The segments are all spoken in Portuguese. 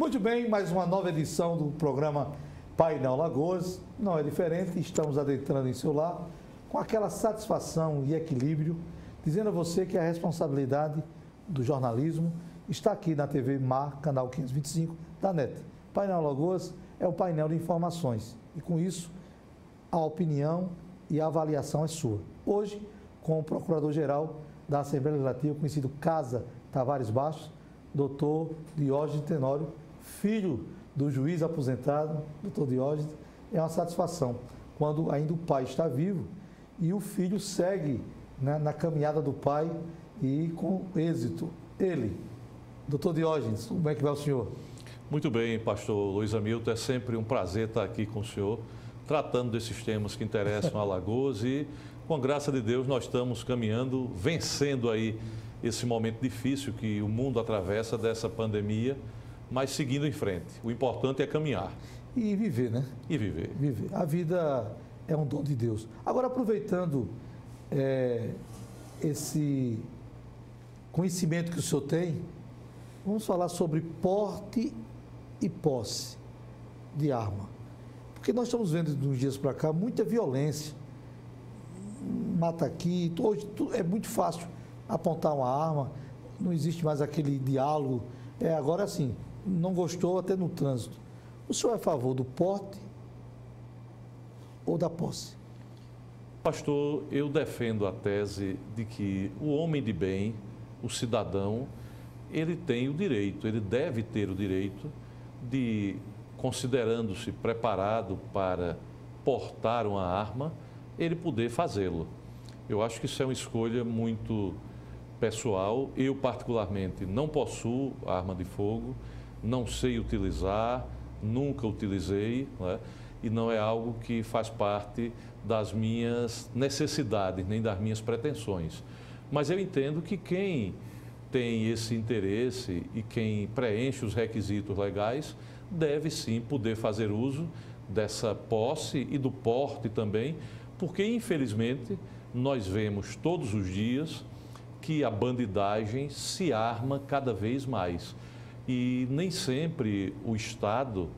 Muito bem, mais uma nova edição do programa Painel Alagoas. Não é diferente, estamos adentrando em seu lar com aquela satisfação e equilíbrio, dizendo a você que a responsabilidade do jornalismo está aqui na TV Mar, canal 525 da NET. Painel Alagoas é um painel de informações e, com isso, a opinião e a avaliação é sua. Hoje, com o Procurador-Geral da Assembleia Legislativa, conhecido Casa Tavares Bastos, doutor Diógenes Tenório, filho do juiz aposentado, doutor Diógenes. É uma satisfação quando ainda o pai está vivo e o filho segue, né, na caminhada do pai e com êxito. Ele, doutor Diógenes, como é que vai o senhor? Muito bem, pastor Luiz Hamilton, é sempre um prazer estar aqui com o senhor, tratando desses temas que interessam a Alagoas e, com a graça de Deus, nós estamos caminhando, vencendo aí esse momento difícil que o mundo atravessa dessa pandemia, mas seguindo em frente. O importante é caminhar. E viver, né? E viver. Viver. A vida é um dom de Deus. Agora, aproveitando esse conhecimento que o senhor tem, vamos falar sobre porte e posse de arma. Porque nós estamos vendo, de uns dias para cá, muita violência. Mata aqui, hoje é muito fácil apontar uma arma, não existe mais aquele diálogo. Agora sim, não gostou até no trânsito. O senhor é a favor do porte ou da posse? Pastor, eu defendo a tese de que o homem de bem, o cidadão, ele tem o direito, ele deve ter o direito de, considerando-se preparado para portar uma arma, ele poder fazê-lo. Eu acho que isso é uma escolha muito pessoal. Eu, particularmente, não possuo arma de fogo, não sei utilizar, nunca utilizei, né? E não é algo que faz parte das minhas necessidades, nem das minhas pretensões. Mas eu entendo que quem tem esse interesse e quem preenche os requisitos legais deve sim poder fazer uso dessa posse e do porte também, porque infelizmente nós vemos todos os dias que a bandidagem se arma cada vez mais e nem sempre o Estado,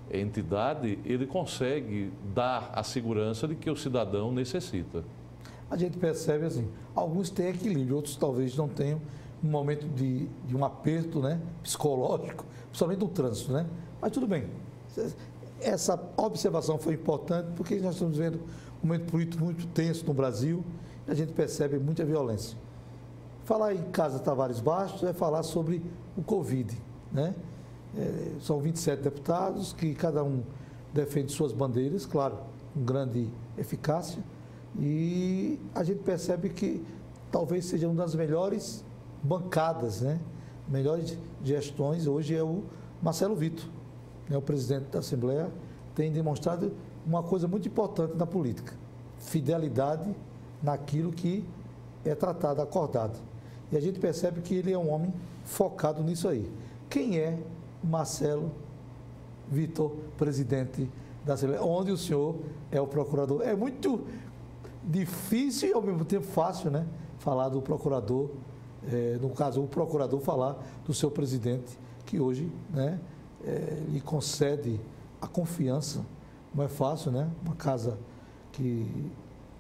entidade, ele consegue dar a segurança de que o cidadão necessita. A gente percebe assim, alguns têm equilíbrio, outros talvez não tenham, um momento de um aperto, né, psicológico, principalmente no trânsito, né? Mas tudo bem. Essa observação foi importante porque nós estamos vendo um momento político muito tenso no Brasil e a gente percebe muita violência. Falar em Casa Tavares Bastos é falar sobre o Covid, né? São 27 deputados que cada um defende suas bandeiras, claro, com grande eficácia, e a gente percebe que talvez seja uma das melhores bancadas, né? Melhores gestões hoje é o Marcelo Vitor, né? O presidente da Assembleia tem demonstrado uma coisa muito importante na política: fidelidade naquilo que é tratado, acordado. E a gente percebe que ele é um homem focado nisso aí. Quem é Marcelo Vitor, presidente da Assembleia, onde o senhor é o procurador? É muito difícil e ao mesmo tempo fácil, né, falar do procurador, no caso o procurador falar do seu presidente, que hoje, né, lhe concede a confiança. Não é fácil, né? Uma casa que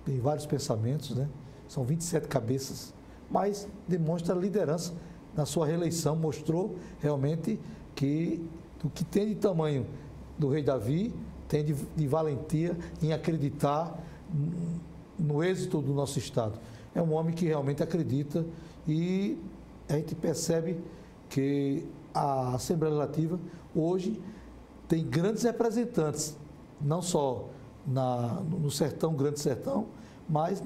tem vários pensamentos, né? São 27 cabeças, mas demonstra liderança na sua reeleição, mostrou realmente que o que tem de tamanho do rei Davi, tem de valentia em acreditar no êxito do nosso Estado. É um homem que realmente acredita e a gente percebe que a Assembleia Legislativa hoje tem grandes representantes, não só no sertão, Grande Sertão, mas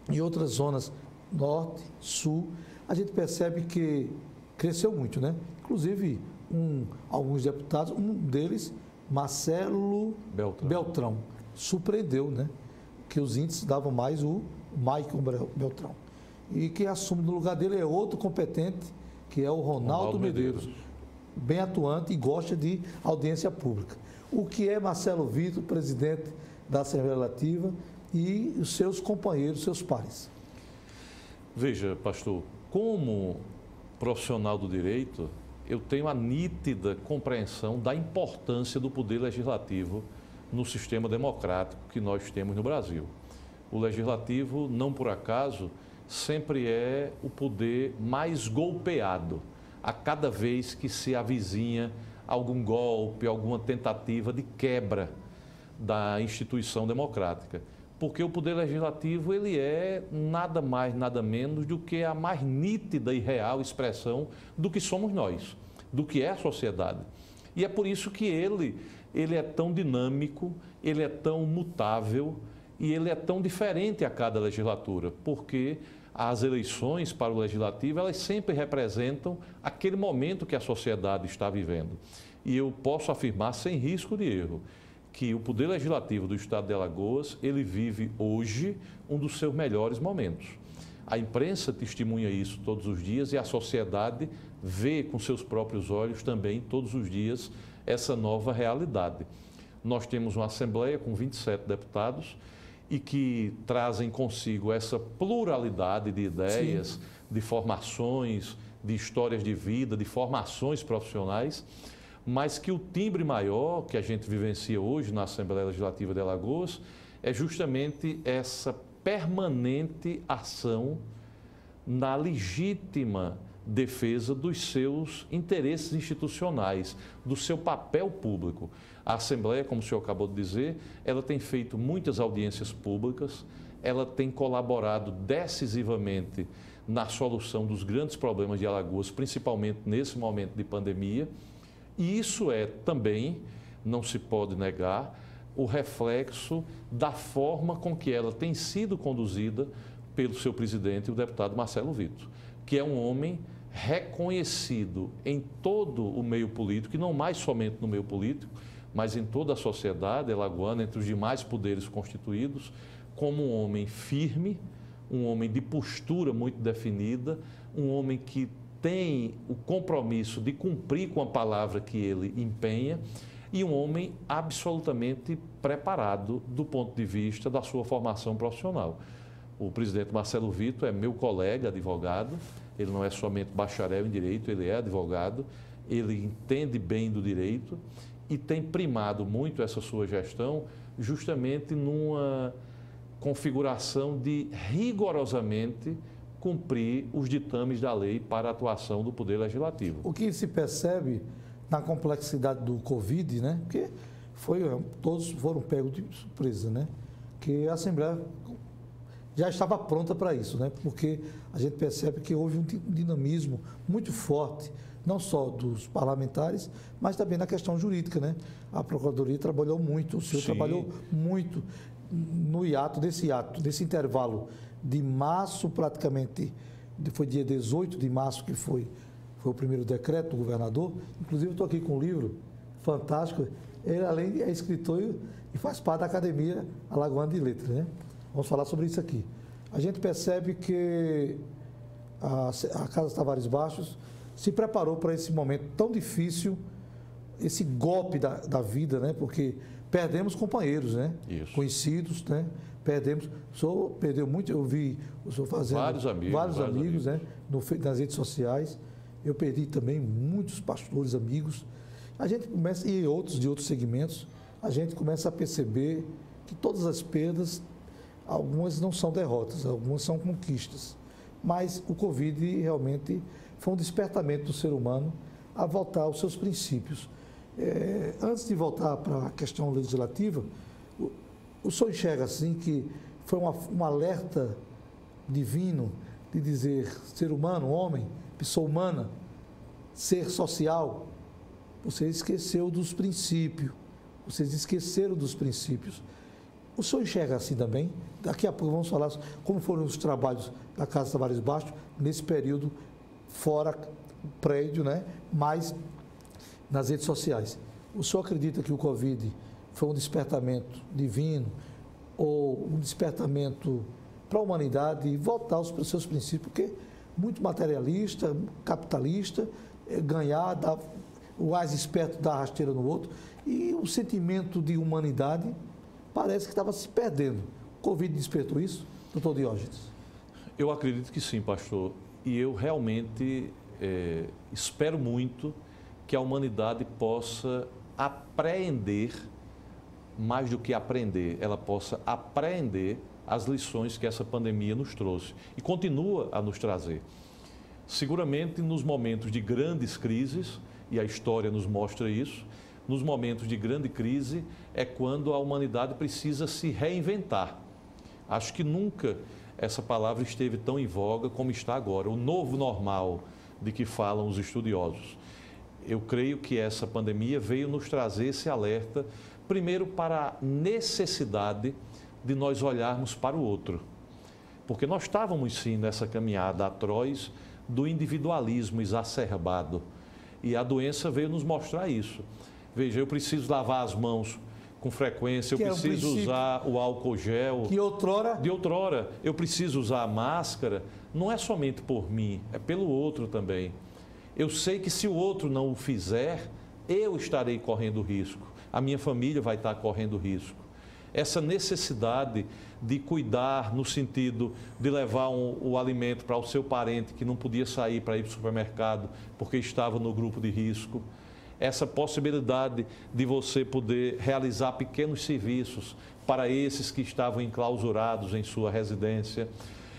em outras zonas, norte, sul. A gente percebe que cresceu muito, né? Inclusive, alguns deputados, um deles, Marcelo Beltrão, surpreendeu, né? Que os índices davam mais o Maicon Beltrão. E quem assume no lugar dele é outro competente, que é o Ronaldo Medeiros, bem atuante e gosta de audiência pública. O que é Marcelo Vitor, presidente da Assembleia Legislativa, e os seus companheiros, seus pares? Veja, pastor, como profissional do direito, eu tenho a nítida compreensão da importância do poder legislativo no sistema democrático que nós temos no Brasil. O legislativo, não por acaso, sempre é o poder mais golpeado a cada vez que se avizinha algum golpe, alguma tentativa de quebra da instituição democrática. Porque o poder legislativo, ele é nada mais, nada menos do que a mais nítida e real expressão do que somos nós, do que é a sociedade. E é por isso que ele é tão dinâmico, ele é tão mutável e ele é tão diferente a cada legislatura, porque as eleições para o legislativo, elas sempre representam aquele momento que a sociedade está vivendo. E eu posso afirmar, sem risco de erro, que o Poder Legislativo do Estado de Alagoas, ele vive hoje um dos seus melhores momentos. A imprensa testemunha isso todos os dias e a sociedade vê com seus próprios olhos também, todos os dias, essa nova realidade. Nós temos uma Assembleia com 27 deputados e que trazem consigo essa pluralidade de ideias, sim, de formações, de histórias de vida, de formações profissionais, mas que o timbre maior que a gente vivencia hoje na Assembleia Legislativa de Alagoas é justamente essa permanente ação na legítima defesa dos seus interesses institucionais, do seu papel público. A Assembleia, como o senhor acabou de dizer, ela tem feito muitas audiências públicas, ela tem colaborado decisivamente na solução dos grandes problemas de Alagoas, principalmente nesse momento de pandemia, e isso é também, não se pode negar, o reflexo da forma com que ela tem sido conduzida pelo seu presidente, o deputado Marcelo Vitor, que é um homem reconhecido em todo o meio político, e não mais somente no meio político, mas em toda a sociedade alagoana, entre os demais poderes constituídos, como um homem firme, um homem de postura muito definida, um homem que tem o compromisso de cumprir com a palavra que ele empenha e um homem absolutamente preparado do ponto de vista da sua formação profissional. O presidente Marcelo Vitor é meu colega advogado, ele não é somente bacharel em direito, ele é advogado, ele entende bem do direito e tem primado muito essa sua gestão justamente numa configuração de rigorosamente cumprir os ditames da lei para a atuação do Poder Legislativo. O que se percebe na complexidade do Covid, né? Porque todos foram pegos de surpresa, né? Que a Assembleia já estava pronta para isso, né? Porque a gente percebe que houve um dinamismo muito forte, não só dos parlamentares, mas também na questão jurídica, né? A Procuradoria trabalhou muito, o senhor trabalhou muito no desse intervalo de março, praticamente, foi dia 18 de março que foi o primeiro decreto do governador. Inclusive, eu estou aqui com um livro fantástico. Ele, além de escritor e faz parte da Academia Alagoana de Letras, né? Vamos falar sobre isso aqui. A gente percebe que a Casa Tavares Bastos se preparou para esse momento tão difícil, esse golpe da vida, né? Porque perdemos companheiros, né? Isso. Conhecidos, né? Perdemos. O senhor perdeu muito, eu vi o senhor fazendo vários amigos, né? Nas redes sociais. Eu perdi também muitos pastores, amigos. A gente começa, e outros de outros segmentos, a gente começa a perceber que todas as perdas, algumas não são derrotas, algumas são conquistas. Mas o Covid realmente foi um despertamento do ser humano a voltar aos seus princípios. Antes de voltar para a questão legislativa, o senhor enxerga assim que foi um alerta divino de dizer ser humano, homem, pessoa humana, ser social. Você esqueceu dos princípios, vocês esqueceram dos princípios. O senhor enxerga assim também? Daqui a pouco vamos falar como foram os trabalhos da Casa Tavares Bastos nesse período fora prédio, né? Mas nas redes sociais. O senhor acredita que o Covid foi um despertamento divino ou um despertamento para a humanidade e voltar aos seus princípios? Porque muito materialista, capitalista, ganhar, o mais esperto dá rasteira no outro, e o sentimento de humanidade parece que estava se perdendo. O Covid despertou isso, doutor Diógenes? Eu acredito que sim, pastor, e eu realmente espero muito que a humanidade possa apreender, mais do que aprender, ela possa apreender as lições que essa pandemia nos trouxe e continua a nos trazer. Seguramente, nos momentos de grandes crises, e a história nos mostra isso, nos momentos de grande crise é quando a humanidade precisa se reinventar. Acho que nunca essa palavra esteve tão em voga como está agora, o novo normal de que falam os estudiosos. Eu creio que essa pandemia veio nos trazer esse alerta, primeiro para a necessidade de nós olharmos para o outro. Porque nós estávamos sim nessa caminhada atroz do individualismo exacerbado. E a doença veio nos mostrar isso. Veja, eu preciso lavar as mãos com frequência, eu preciso usar o álcool gel. Que outrora? De outrora, eu preciso usar a máscara, não é somente por mim, é pelo outro também. Eu sei que se o outro não o fizer, eu estarei correndo risco, a minha família vai estar correndo risco. Essa necessidade de cuidar no sentido de levar o alimento para o seu parente que não podia sair para ir para o supermercado porque estava no grupo de risco. Essa possibilidade de você poder realizar pequenos serviços para esses que estavam enclausurados em sua residência.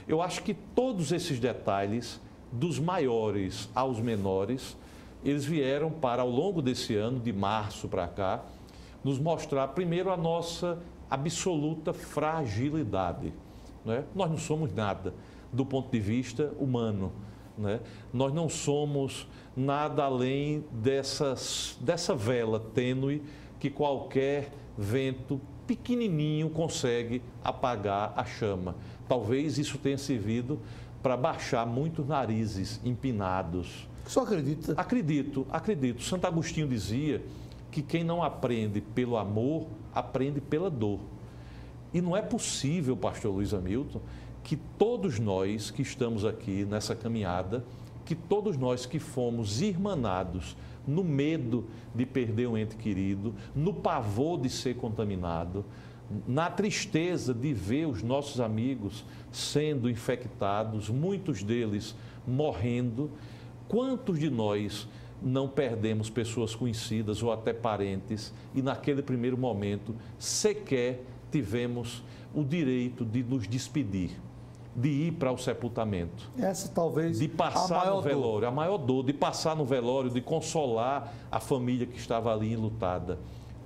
Eu acho que todos esses detalhes, dos maiores aos menores, eles vieram para, ao longo desse ano, de março para cá, nos mostrar, primeiro, a nossa absoluta fragilidade. Né? Nós não somos nada do ponto de vista humano. Né? Nós não somos nada além dessa vela tênue que qualquer vento pequenininho consegue apagar a chama. Talvez isso tenha servido para baixar muitos narizes empinados. Só acredita? Acredito. Santo Agostinho dizia que quem não aprende pelo amor, aprende pela dor. E não é possível, pastor Luiz Hamilton, que todos nós que estamos aqui nessa caminhada, que todos nós que fomos irmanados no medo de perder um ente querido, no pavor de ser contaminado, na tristeza de ver os nossos amigos sendo infectados, muitos deles morrendo, quantos de nós não perdemos pessoas conhecidas ou até parentes e naquele primeiro momento sequer tivemos o direito de nos despedir, de ir para o sepultamento. Essa talvez de passar no velório, a maior dor, de passar no velório, de consolar a família que estava ali enlutada.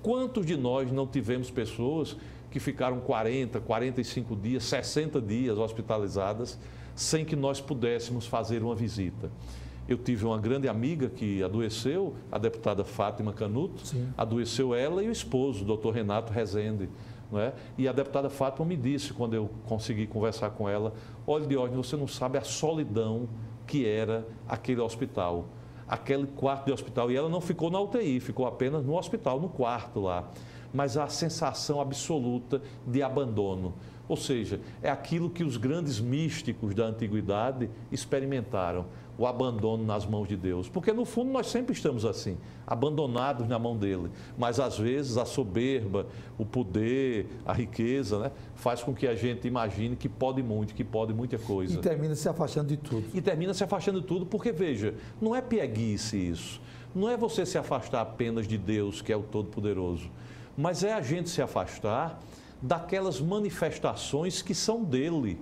Quantos de nós não tivemos pessoas que ficaram 40, 45 dias, 60 dias hospitalizadas sem que nós pudéssemos fazer uma visita? Eu tive uma grande amiga que adoeceu, a deputada Fátima Canuto. Sim. Adoeceu ela e o esposo, o doutor Renato Rezende. Não é? E a deputada Fátima me disse, quando eu consegui conversar com ela, olha, Diógenes, você não sabe a solidão que era aquele hospital, aquele quarto de hospital. E ela não ficou na UTI, ficou apenas no hospital, no quarto lá. Mas a sensação absoluta de abandono. Ou seja, é aquilo que os grandes místicos da antiguidade experimentaram, o abandono nas mãos de Deus. Porque no fundo nós sempre estamos assim, abandonados na mão dele. Mas às vezes a soberba, o poder, a riqueza, né, faz com que a gente imagine que pode muito, que pode muita coisa. E termina se afastando de tudo. E termina se afastando de tudo porque, veja, não é pieguice isso. Não é você se afastar apenas de Deus, que é o Todo-Poderoso. Mas é a gente se afastar daquelas manifestações que são dele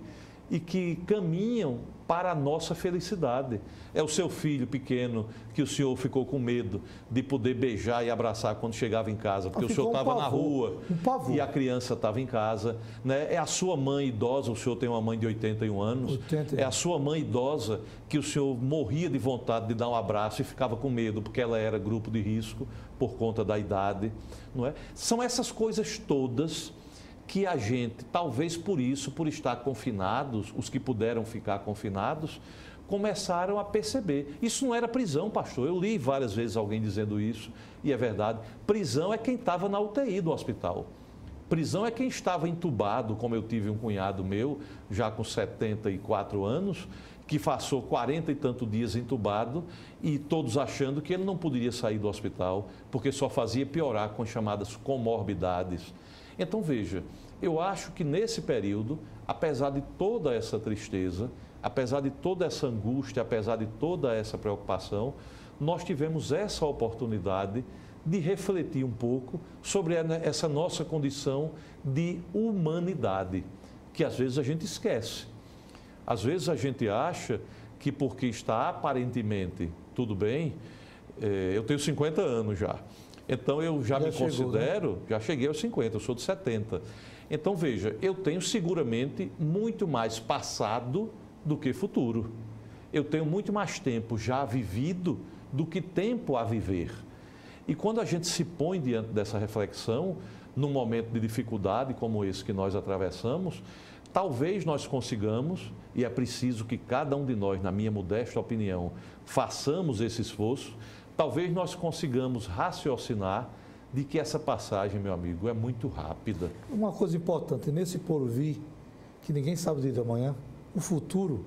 e que caminham para a nossa felicidade. É o seu filho pequeno que o senhor ficou com medo de poder beijar e abraçar quando chegava em casa, porque o senhor estava na rua e a criança estava em casa. Né? É a sua mãe idosa, o senhor tem uma mãe de 81 anos, é a sua mãe idosa que o senhor morria de vontade de dar um abraço e ficava com medo, porque ela era grupo de risco por conta da idade. Não é? São essas coisas todas que a gente, talvez por isso, por estar confinados, os que puderam ficar confinados, começaram a perceber. Isso não era prisão, pastor. Eu li várias vezes alguém dizendo isso, e é verdade. Prisão é quem estava na UTI do hospital. Prisão é quem estava entubado, como eu tive um cunhado meu, já com 74 anos, que passou 40 e tantos dias entubado, e todos achando que ele não poderia sair do hospital, porque só fazia piorar com as chamadas comorbidades. Então, veja, eu acho que nesse período, apesar de toda essa tristeza, apesar de toda essa angústia, apesar de toda essa preocupação, nós tivemos essa oportunidade de refletir um pouco sobre essa nossa condição de humanidade, que às vezes a gente esquece. Às vezes a gente acha que porque está aparentemente tudo bem, eu tenho 50 anos já, então eu já me considero, já cheguei aos 50, eu sou de 70. Então veja, eu tenho seguramente muito mais passado do que futuro. Eu tenho muito mais tempo já vivido do que tempo a viver. E quando a gente se põe diante dessa reflexão, num momento de dificuldade como esse que nós atravessamos, talvez nós consigamos, e é preciso que cada um de nós, na minha modesta opinião, façamos esse esforço, talvez nós consigamos raciocinar de que essa passagem, meu amigo, é muito rápida. Uma coisa importante, nesse porvir, que ninguém sabe o dia de amanhã, o futuro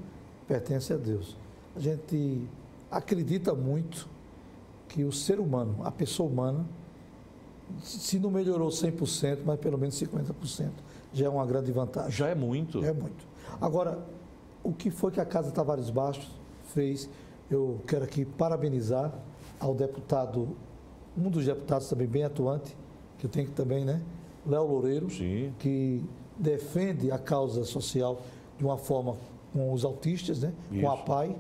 pertence a Deus. A gente acredita muito que o ser humano, a pessoa humana, se não melhorou 100%, mas pelo menos 50%, já é uma grande vantagem. Já é muito. Já é muito. Agora, o que foi que a Casa Tavares Bastos fez? Eu quero aqui parabenizar ao deputado, um dos deputados também bem atuante, que eu tenho que também, né? Léo Loureiro, sim, que defende a causa social de uma forma com os autistas, né? Isso. Com a PAI,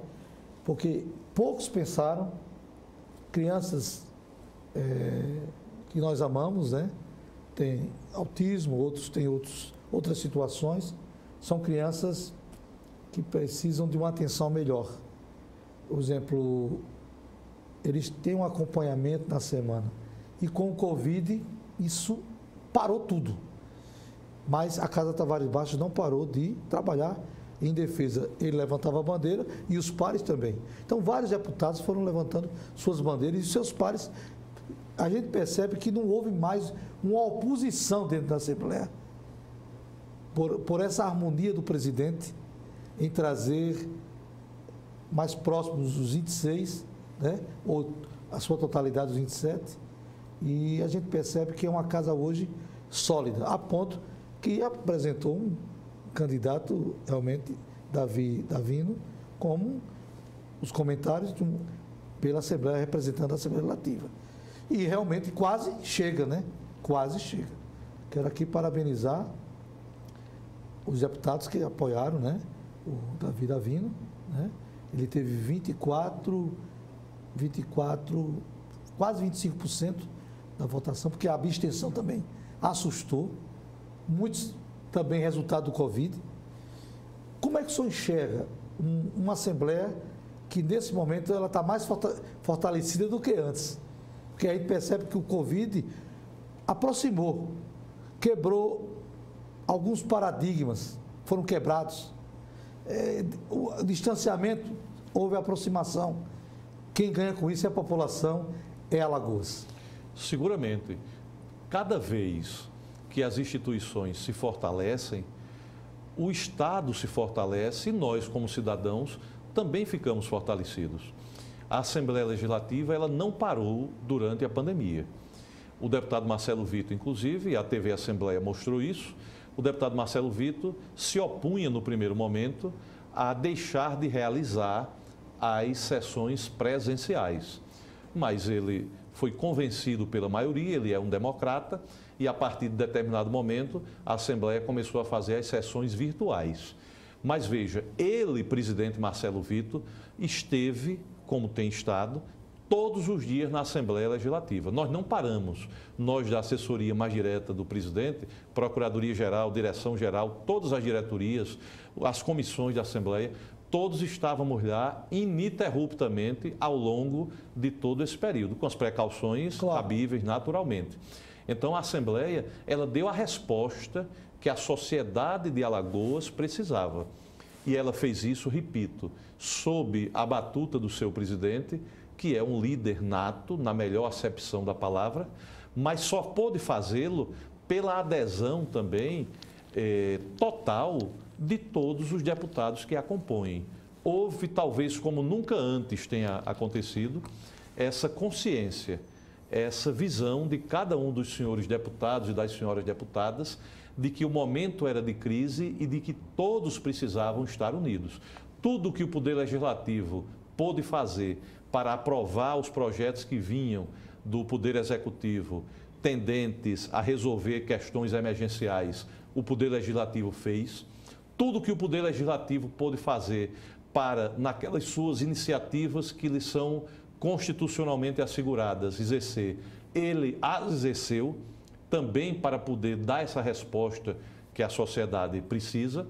porque poucos pensaram, crianças que nós amamos, né? Tem autismo, outros têm outras situações, são crianças que precisam de uma atenção melhor. Por exemplo, eles têm um acompanhamento na semana e com o Covid isso parou tudo. Mas a Casa Tavares Bastos não parou de trabalhar em defesa. Ele levantava a bandeira e os pares também. Então, vários deputados foram levantando suas bandeiras e seus pares. A gente percebe que não houve mais uma oposição dentro da Assembleia por essa harmonia do presidente em trazer mais próximos os 26, né? Ou a sua totalidade, os 27. E a gente percebe que é uma casa hoje sólida, a ponto que apresentou um candidato realmente, Davino, como os comentários pela Assembleia, representando a Assembleia Legislativa. E realmente quase chega, né? Quase chega. Quero aqui parabenizar os deputados que apoiaram, né? O Davino, né? Ele teve 24, quase 25% da votação, porque a abstenção também assustou. Muitos também resultado do Covid. Como é que o senhor enxerga uma Assembleia que, nesse momento, ela está mais fortalecida do que antes? Porque aí percebe que o Covid aproximou, quebrou alguns paradigmas, foram quebrados. O distanciamento, houve aproximação. Quem ganha com isso é a população, é Alagoas. Seguramente, cada vez que as instituições se fortalecem, o Estado se fortalece e nós, como cidadãos, também ficamos fortalecidos. A Assembleia Legislativa, ela não parou durante a pandemia. O deputado Marcelo Vitor, inclusive, a TV Assembleia mostrou isso, o deputado Marcelo Vitor se opunha no primeiro momento a deixar de realizar as sessões presenciais. Mas ele foi convencido pela maioria, ele é um democrata, e a partir de determinado momento a Assembleia começou a fazer as sessões virtuais. Mas veja, ele, presidente Marcelo Vitor, esteve, como tem estado, todos os dias na Assembleia Legislativa. Nós não paramos, nós da assessoria mais direta do presidente, Procuradoria-Geral, Direção-Geral, todas as diretorias, as comissões da Assembleia, todos estávamos lá ininterruptamente ao longo de todo esse período, com as precauções cabíveis naturalmente. Então a Assembleia, ela deu a resposta que a sociedade de Alagoas precisava. E ela fez isso, repito, sob a batuta do seu presidente, que é um líder nato, na melhor acepção da palavra, mas só pôde fazê-lo pela adesão também total de todos os deputados que a compõem. Houve, talvez como nunca antes tenha acontecido, essa consciência, essa visão de cada um dos senhores deputados e das senhoras deputadas de que o momento era de crise e de que todos precisavam estar unidos. tudo que o Poder Legislativo pôde fazer para aprovar os projetos que vinham do Poder Executivo tendentes a resolver questões emergenciais, o Poder Legislativo fez. Tudo que o Poder Legislativo pôde fazer para, naquelas suas iniciativas que lhe são constitucionalmente asseguradas, exercer, ele as exerceu, também para poder dar essa resposta que a sociedade precisa.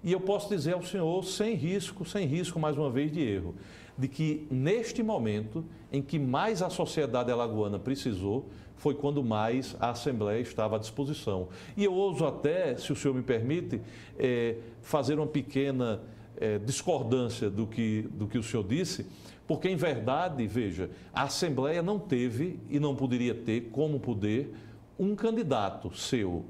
E eu posso dizer ao senhor, sem risco mais uma vez de erro, de que neste momento em que mais a sociedade alagoana precisou, foi quando mais a Assembleia estava à disposição. E eu ouso até, se o senhor me permite, fazer uma pequena discordância do que o senhor disse, porque, em verdade, veja, a Assembleia não teve e não poderia ter como poder um candidato seu.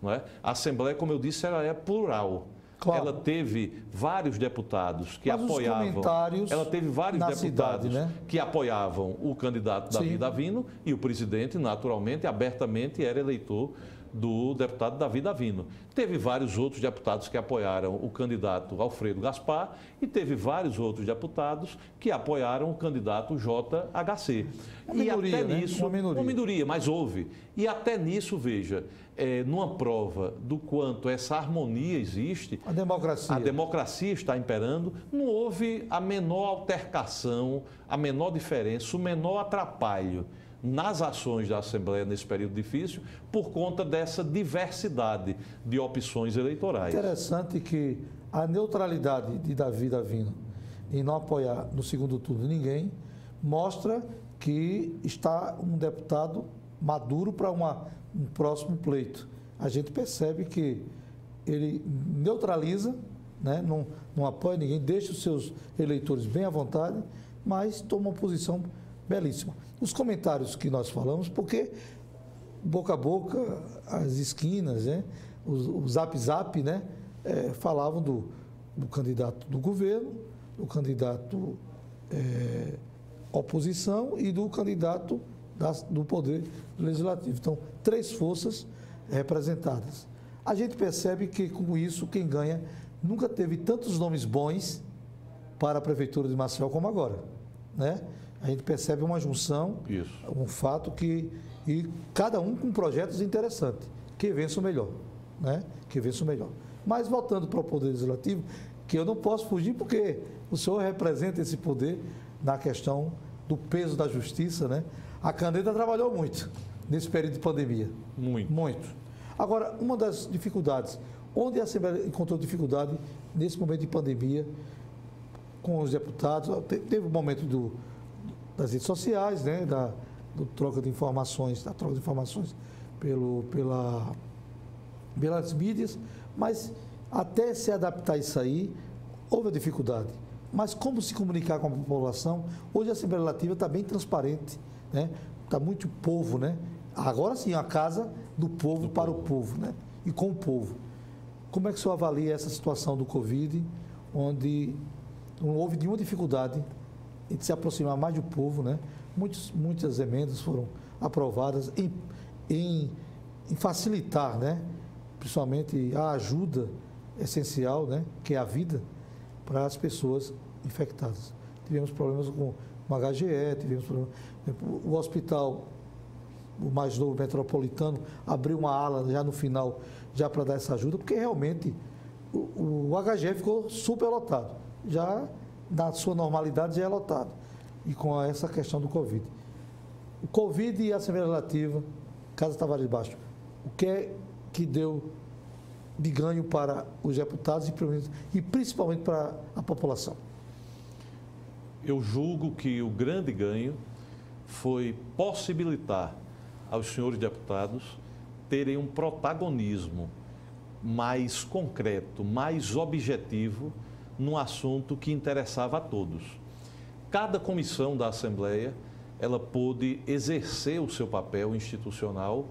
Não é? A Assembleia, como eu disse, ela é plural. Claro. Ela teve vários deputados que apoiavam. Ela teve vários deputados que apoiavam o candidato Davi Davino, e o presidente, naturalmente, abertamente, era eleitor do deputado Davi Davino. Teve vários outros deputados que apoiaram o candidato Alfredo Gaspar e teve vários outros deputados que apoiaram o candidato JHC. Uma minoria, até nisso, uma minoria, mas houve. E até nisso, veja, numa prova do quanto essa harmonia existe, a democracia está imperando, não houve a menor altercação, a menor diferença, o menor atrapalho nas ações da Assembleia nesse período difícil, por conta dessa diversidade de opções eleitorais. Interessante que a neutralidade de Davi Davino em não apoiar no segundo turno ninguém, mostra que está um deputado maduro para um próximo pleito. A gente percebe que ele neutraliza, né, não apoia ninguém, deixa os seus eleitores bem à vontade, mas toma uma posição belíssima. Os comentários que nós falamos, porque boca a boca, as esquinas, né, o zap, né, falavam do candidato do governo, do candidato oposição e do candidato do Poder Legislativo. Então, 3 forças representadas. A gente percebe que, com isso, quem ganha nunca teve tantos nomes bons para a Prefeitura de Maceió como agora, né? A gente percebe uma junção, um fato e cada um com projetos interessantes, que vença o melhor, né? Que vença o melhor. Mas voltando para o Poder Legislativo, que eu não posso fugir porque o senhor representa esse poder na questão do peso da justiça, né? A Caneta trabalhou muito nesse período de pandemia. Muito. Agora, uma das dificuldades, onde a Assembleia encontrou dificuldade nesse momento de pandemia com os deputados, teve o momento das redes sociais, né, da troca de informações pelas mídias, mas até se adaptar a isso aí, houve a dificuldade. Mas como se comunicar com a população? Hoje a Assembleia Legislativa está bem transparente, né? Está muito povo, né? Agora sim, a casa do povo para o povo, né? E com o povo. Como é que o senhor avalia essa situação do Covid, onde não houve nenhuma dificuldade de se aproximar mais do povo, né? Muitas emendas foram aprovadas em facilitar, né? Principalmente a ajuda essencial, né? Que é a vida para as pessoas infectadas. Tivemos problemas com o HGE, tivemos problemas. O hospital, o mais novo metropolitano, abriu uma ala já no final, já para dar essa ajuda, porque realmente o HGE ficou super lotado. Já na sua normalidade já é lotado. E com essa questão do Covid. O Covid e a Assembleia Legislativa, Casa Tavares Baixo, o que é que deu de ganho para os deputados e principalmente para a população? Eu julgo que o grande ganho foi possibilitar aos senhores deputados terem um protagonismo mais concreto, mais objetivo num assunto que interessava a todos. Cada comissão da Assembleia, ela pôde exercer o seu papel institucional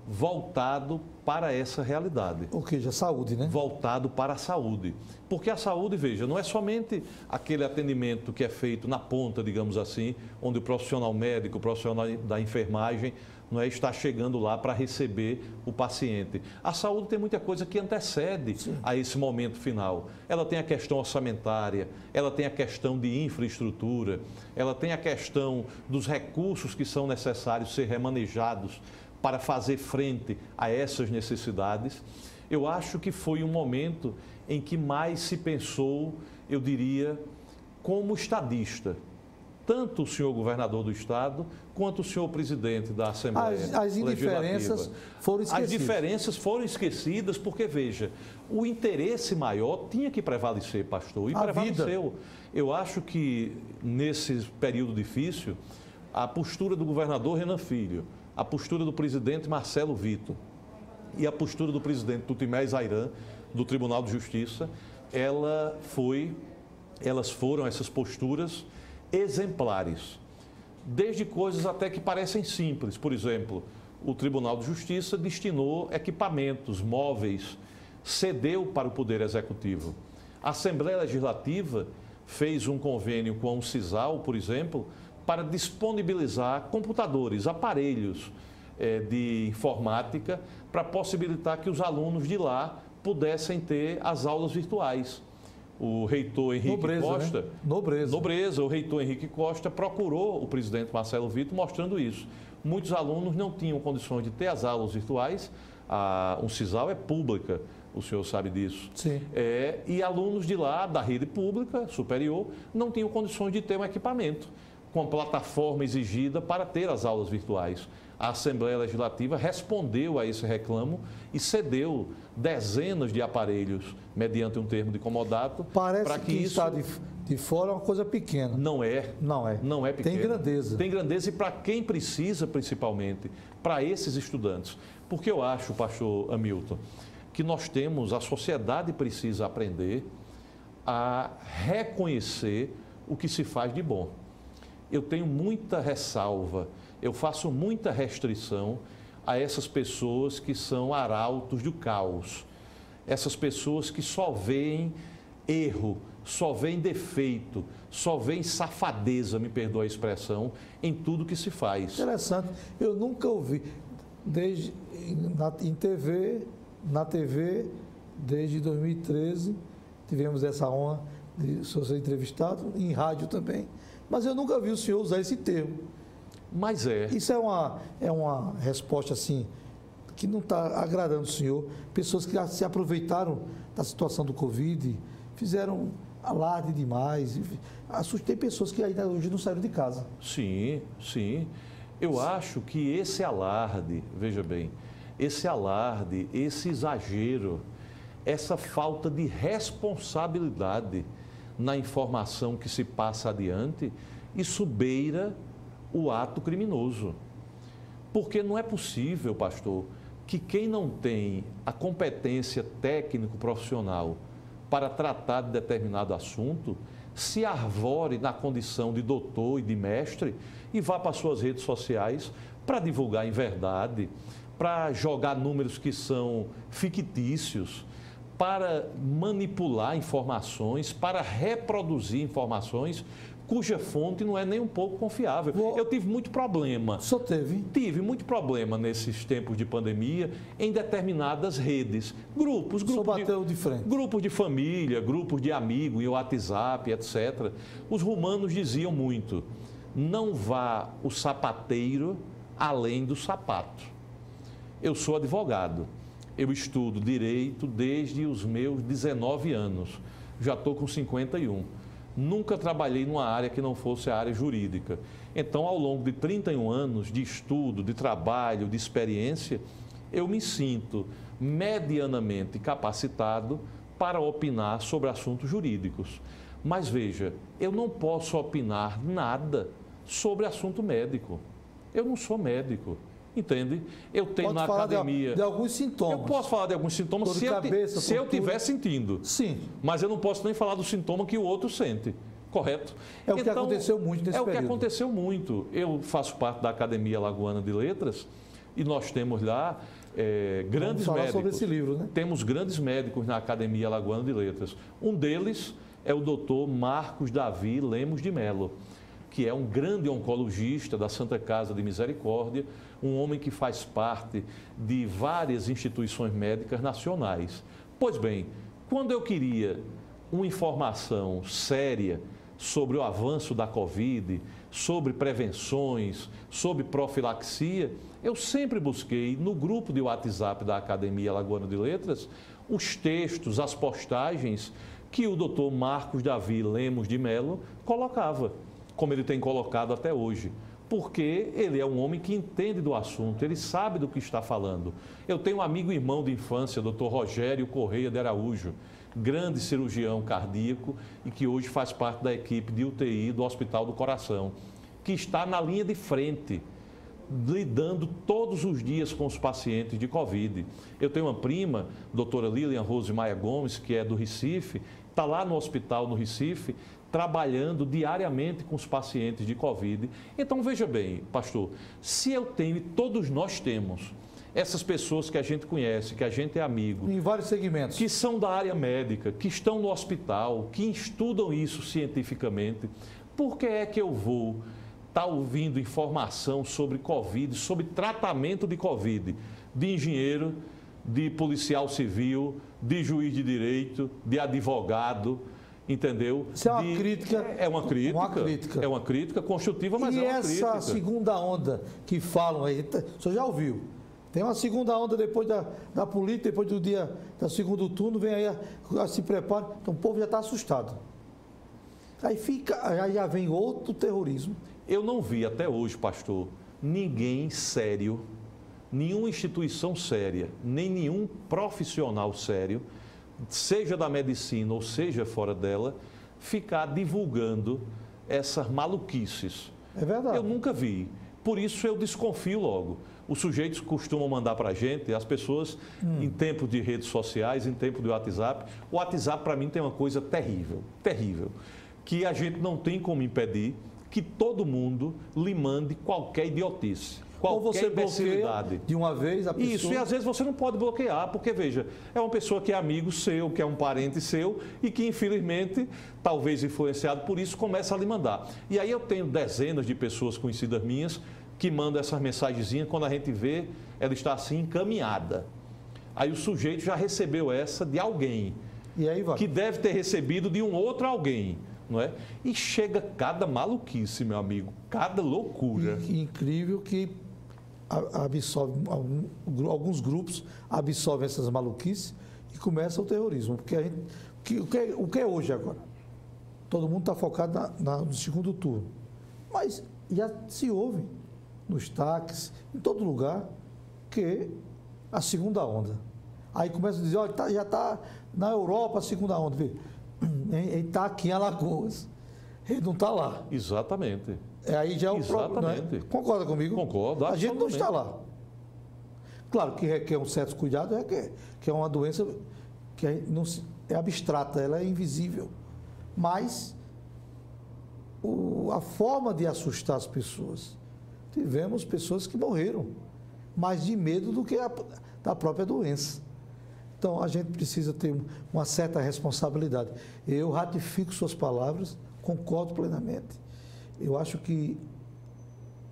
voltado para essa realidade. Ou seja, saúde, né? Voltado para a saúde. Porque a saúde, veja, não é somente aquele atendimento que é feito na ponta, digamos assim, onde o profissional médico, o profissional da enfermagem não é estar chegando lá para receber o paciente. A saúde tem muita coisa que antecede a esse momento final. Ela tem a questão orçamentária, ela tem a questão de infraestrutura, ela tem a questão dos recursos que são necessários ser remanejados para fazer frente a essas necessidades. Eu acho que foi um momento em que mais se pensou, eu diria, como estadista. Tanto o senhor governador do estado, quanto o senhor presidente da Assembleia As indiferenças foram esquecidas. As diferenças foram esquecidas porque, veja, o interesse maior tinha que prevalecer, pastor, e prevaleceu. Eu acho que, nesse período difícil, a postura do governador Renan Filho, a postura do presidente Marcelo Vitor e a postura do presidente Tutimé Zairan, do Tribunal de Justiça, elas foram, essas posturas, exemplares, desde coisas até que parecem simples. Por exemplo, o Tribunal de Justiça destinou equipamentos móveis, cedeu para o Poder Executivo. A Assembleia Legislativa fez um convênio com o CISAL, por exemplo, para disponibilizar computadores, aparelhos de informática, para possibilitar que os alunos de lá pudessem ter as aulas virtuais. O reitor Henrique Costa... Né? Nobreza. O reitor Henrique Costa procurou o presidente Marcelo Vitor mostrando isso. Muitos alunos não tinham condições de ter as aulas virtuais. A CISAL é pública, o senhor sabe disso. Sim. E alunos de lá, da rede pública superior, não tinham condições de ter um equipamento com a plataforma exigida para ter as aulas virtuais. A Assembleia Legislativa respondeu a esse reclamo e cedeu dezenas de aparelhos mediante um termo de comodato. Parece que isso está de fora é uma coisa pequena. Não é. Não é pequena. Tem grandeza. Tem grandeza e para quem precisa, principalmente, para esses estudantes. Porque eu acho, pastor Hamilton, que a sociedade precisa aprender a reconhecer o que se faz de bom. Eu tenho muita ressalva, eu faço muita restrição a essas pessoas que são arautos do caos. Essas pessoas que só veem erro, só veem defeito, só veem safadeza, me perdoa a expressão, em tudo que se faz. Interessante. Eu nunca ouvi, na TV, desde 2013, tivemos essa honra de ser entrevistado, em rádio também, mas eu nunca vi o senhor usar esse termo. Mas Isso é uma resposta assim, que não está agradando o senhor. Pessoas que se aproveitaram da situação do Covid, fizeram alarde demais. Tem pessoas que ainda hoje não saíram de casa. Sim. Eu acho que esse alarde, veja bem, esse alarde, esse exagero, essa falta de responsabilidade na informação que se passa adiante, isso beira o ato criminoso. Porque não é possível, pastor, que quem não tem a competência técnico-profissional para tratar de determinado assunto, se arvore na condição de doutor e de mestre e vá para suas redes sociais para divulgar em verdade, para jogar números que são fictícios, para manipular informações, para reproduzir informações cuja fonte não é nem um pouco confiável. Eu tive muito problema. Só teve? Tive muito problema nesses tempos de pandemia em determinadas redes. Grupos bateu de frente. Grupos de família, grupos de amigos, em WhatsApp, etc. Os romanos diziam muito, não vá o sapateiro além do sapato. Eu sou advogado. Eu estudo direito desde os meus 19 anos. Já estou com 51. Nunca trabalhei numa área que não fosse a área jurídica. Então, ao longo de 31 anos de estudo, de trabalho, de experiência, eu me sinto medianamente capacitado para opinar sobre assuntos jurídicos. Mas veja, eu não posso opinar nada sobre assunto médico. Eu não sou médico. Entende? Eu tenho na academia... de alguns sintomas. Eu posso falar de alguns sintomas se eu estiver sentindo. Sim. Mas eu não posso nem falar do sintoma que o outro sente. Correto? É o que aconteceu muito nesse período. É o que aconteceu muito. Eu faço parte da Academia Alagoana de Letras e nós temos lá grandes médicos. Vamos falar sobre esse livro, né? Temos grandes médicos na Academia Alagoana de Letras. Um deles é o doutor Marcos Davi Lemos de Mello, que é um grande oncologista da Santa Casa de Misericórdia, um homem que faz parte de várias instituições médicas nacionais. Pois bem, quando eu queria uma informação séria sobre o avanço da Covid, sobre prevenções, sobre profilaxia, eu sempre busquei no grupo de WhatsApp da Academia Alagoana de Letras os textos, as postagens que o Dr. Marcos Davi Lemos de Mello colocava, como ele tem colocado até hoje. Porque ele é um homem que entende do assunto, ele sabe do que está falando. Eu tenho um amigo e irmão de infância, Dr. Rogério Correia de Araújo, grande cirurgião cardíaco e que hoje faz parte da equipe de UTI do Hospital do Coração, que está na linha de frente, lidando todos os dias com os pacientes de Covid. Eu tenho uma prima, doutora Lilian Rose Maia Gomes, que é do Recife, está lá no hospital no Recife, trabalhando diariamente com os pacientes de Covid. Então, veja bem, pastor, se eu tenho e todos nós temos essas pessoas que a gente conhece, que a gente é amigo, em vários segmentos, que são da área médica, que estão no hospital, que estudam isso cientificamente, por que é que eu vou estar ouvindo informação sobre Covid, sobre tratamento de Covid, de engenheiro, de policial civil, de juiz de direito, de advogado, entendeu? Isso é uma crítica. É uma crítica. Uma crítica. É uma crítica construtiva, mas é uma crítica. E essa segunda onda que falam aí, o senhor já ouviu? Tem uma segunda onda depois da política, depois do dia do segundo turno, vem aí, se prepara. Então o povo já está assustado. Aí já vem outro terrorismo. Eu não vi até hoje, pastor, ninguém sério, nenhuma instituição séria, nem nenhum profissional sério, seja da medicina ou seja fora dela, ficar divulgando essas maluquices. É verdade. Eu nunca vi. Por isso eu desconfio logo. Os sujeitos costumam mandar para a gente, as pessoas, em tempo de redes sociais, em tempo de WhatsApp. O WhatsApp, para mim, tem uma coisa terrível, terrível, que a gente não tem como impedir que todo mundo lhe mande qualquer idiotice, qualquer imbecilidade. De uma vez a pessoa... Isso, e às vezes você não pode bloquear, porque, veja, é uma pessoa que é amigo seu, que é um parente seu e que, infelizmente, talvez influenciado por isso, começa a lhe mandar. E aí eu tenho dezenas de pessoas conhecidas minhas que mandam essas mensagenzinhas, quando a gente vê, ela está assim encaminhada. Aí o sujeito já recebeu essa de alguém, e aí vai. Que deve ter recebido de um outro alguém. Não é? E chega cada maluquice, meu amigo, cada loucura. E incrível que alguns grupos absorvem essas maluquices e começa o terrorismo. Porque o que é hoje agora? Todo mundo está focado no segundo turno. Mas já se ouve nos táxis, em todo lugar, que a segunda onda. Aí começa a dizer, olha, já está na Europa a segunda onda. Vê. Ele está aqui em Alagoas, ele não está lá. Exatamente. Aí já é o Exatamente. Não é? Concorda comigo? Concordo, a gente não está lá. Claro que requer um certo cuidado, que é uma doença que é abstrata, ela é invisível. Mas a forma de assustar as pessoas, tivemos pessoas que morreram, mais de medo do que da própria doença. Então, a gente precisa ter uma certa responsabilidade. Eu ratifico suas palavras, concordo plenamente. Eu acho que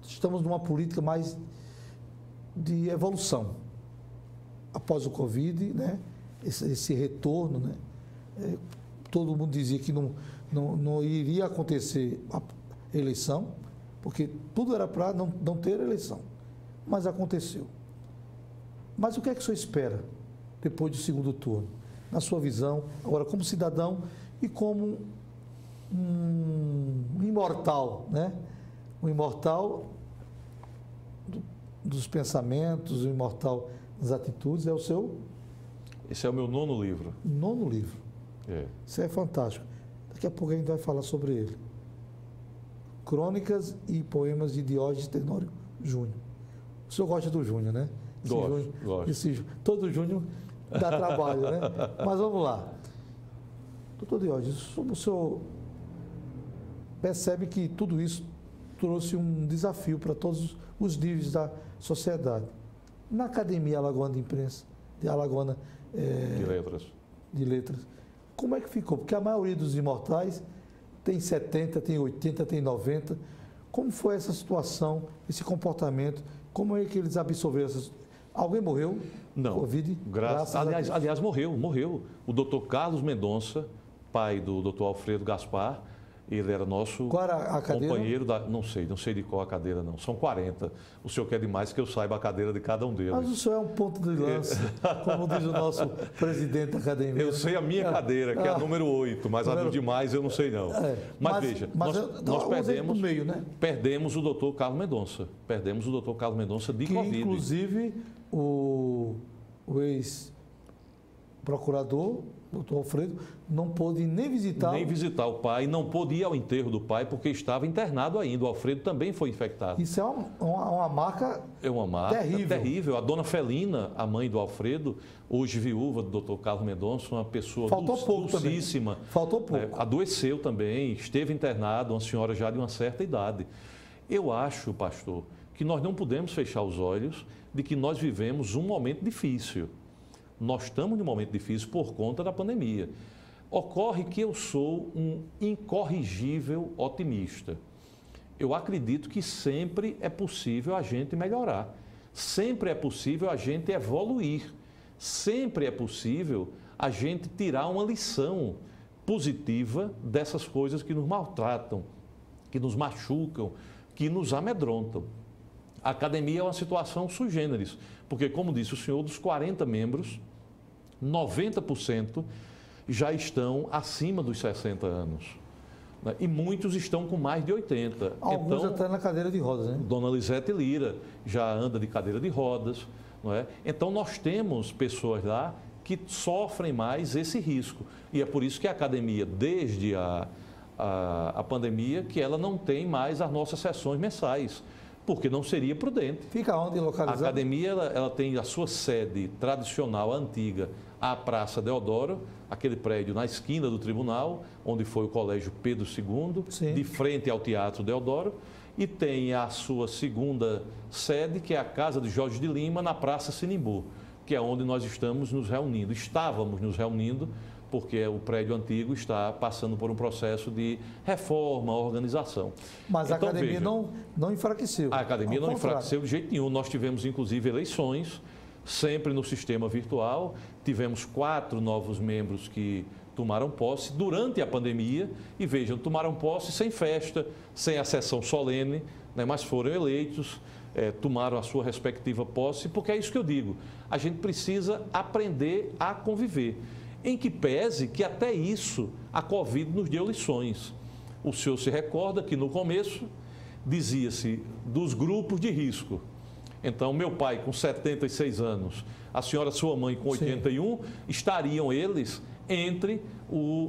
estamos numa política mais de evolução. Após o Covid, né? Esse retorno, né? Todo mundo dizia que não iria acontecer a eleição, porque tudo era para não ter eleição. Mas aconteceu. Mas o que é que o senhor espera depois do segundo turno? Na sua visão, agora como cidadão e como um imortal, né? Um imortal dos pensamentos, um imortal das atitudes, é o seu... Esse é o meu 9º livro. 9º livro. É. Isso é fantástico. Daqui a pouco a gente vai falar sobre ele. Crônicas e poemas de Diógenes Tenório Júnior. O senhor gosta do Júnior, né? Gosto. Todo Júnior dá trabalho, né? Mas vamos lá. Doutor Diógenes, o senhor percebe que tudo isso trouxe um desafio para todos os níveis da sociedade. Na Academia Alagoana de Imprensa, de Letras. De Letras, como é que ficou? Porque a maioria dos imortais tem 70, tem 80, tem 90. Como foi essa situação, esse comportamento? Como é que eles absorveram essas... Alguém morreu? Não. Covid? Aliás, morreu. O doutor Carlos Mendonça, pai do doutor Alfredo Gaspar, ele era nosso Qual era a cadeira? companheiro da... Não sei de qual a cadeira, não. São 40. O senhor quer demais que eu saiba a cadeira de cada um deles. Mas o senhor é um ponto de lança, como diz o nosso presidente da academia. Eu sei a minha cadeira, que é a número 8, mas a do demais eu não sei não. Mas veja, nós perdemos, meio, né? Perdemos o doutor Carlos Mendonça. Perdemos o doutor Carlos Mendonça de que, Covid. Inclusive, o ex-procurador, doutor Alfredo, não pôde nem visitar... Nem visitar o pai, não pôde ir ao enterro do pai porque estava internado ainda. O Alfredo também foi infectado. Isso é uma marca... É uma marca terrível. A dona Felina, a mãe do Alfredo, hoje viúva do doutor Carlos Mendonça, uma pessoa dulcíssima. Faltou pouco. Adoeceu também, esteve internado, uma senhora já de uma certa idade. Eu acho, pastor, que nós não podemos fechar os olhos de que nós vivemos um momento difícil. Nós estamos num momento difícil por conta da pandemia. Ocorre que eu sou um incorrigível otimista. Eu acredito que sempre é possível a gente melhorar. Sempre é possível a gente evoluir. Sempre é possível a gente tirar uma lição positiva dessas coisas que nos maltratam, que nos machucam, que nos amedrontam. A academia é uma situação sui generis, porque, como disse o senhor, dos 40 membros, 90% já estão acima dos 60 anos. Né? E muitos estão com mais de 80. Alguns já estão na cadeira de rodas, né? Dona Lisete Lira já anda de cadeira de rodas. Não é? Então, nós temos pessoas lá que sofrem mais esse risco. E é por isso que a academia, desde a pandemia, que ela não tem mais as nossas sessões mensais, porque não seria prudente. Fica onde localizado? A academia ela tem a sua sede tradicional, antiga, a Praça Deodoro, aquele prédio na esquina do tribunal, onde foi o Colégio Pedro II, Sim. de frente ao Teatro Deodoro, e tem a sua segunda sede, que é a Casa de Jorge de Lima, na Praça Sinimbu, que é onde nós estamos nos reunindo. Estávamos nos reunindo, porque o prédio antigo está passando por um processo de reforma, organização. Mas a academia não enfraqueceu. A academia não enfraqueceu de jeito nenhum. Nós tivemos, inclusive, eleições, sempre no sistema virtual. Tivemos 4 novos membros que tomaram posse durante a pandemia. E vejam, tomaram posse sem festa, sem a sessão solene, né, mas foram eleitos, tomaram a sua respectiva posse, porque é isso que eu digo. A gente precisa aprender a conviver. Em que pese que até isso a Covid nos deu lições. O senhor se recorda que no começo dizia-se dos grupos de risco. Então, meu pai com 76 anos, a senhora, sua mãe com 81, Sim. estariam eles entre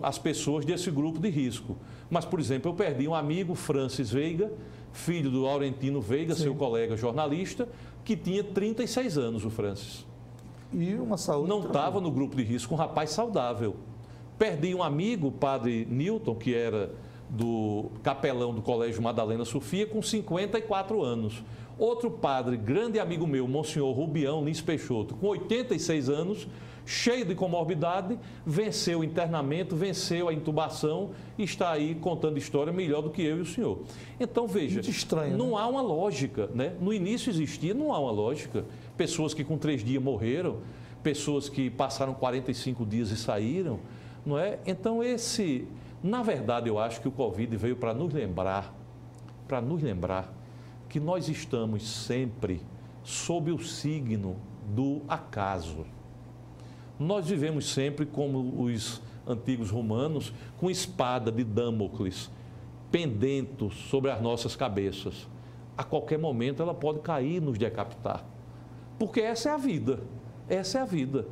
as pessoas desse grupo de risco. Mas, por exemplo, eu perdi um amigo, Francis Veiga, filho do Laurentino Veiga, Sim. seu colega jornalista, que tinha 36 anos, o Francis. E uma saúde... Não estava no grupo de risco, um rapaz saudável. Perdi um amigo, o padre Newton, que era do capelão do Colégio Madalena Sofia, com 54 anos. Outro padre, grande amigo meu, Monsenhor Rubião Lins Peixoto, com 86 anos, cheio de comorbidade, venceu o internamento, venceu a intubação e está aí contando história melhor do que eu e o senhor. Então, veja, muito estranho, não há uma lógica, né? No início existia, não há uma lógica. Pessoas que com 3 dias morreram, pessoas que passaram 45 dias e saíram, não é? Então, na verdade, eu acho que o Covid veio para nos lembrar que nós estamos sempre sob o signo do acaso. Nós vivemos sempre como os antigos romanos, com espada de Damocles pendendo sobre as nossas cabeças. A qualquer momento ela pode cair e nos decapitar. Porque essa é a vida. Essa é a vida.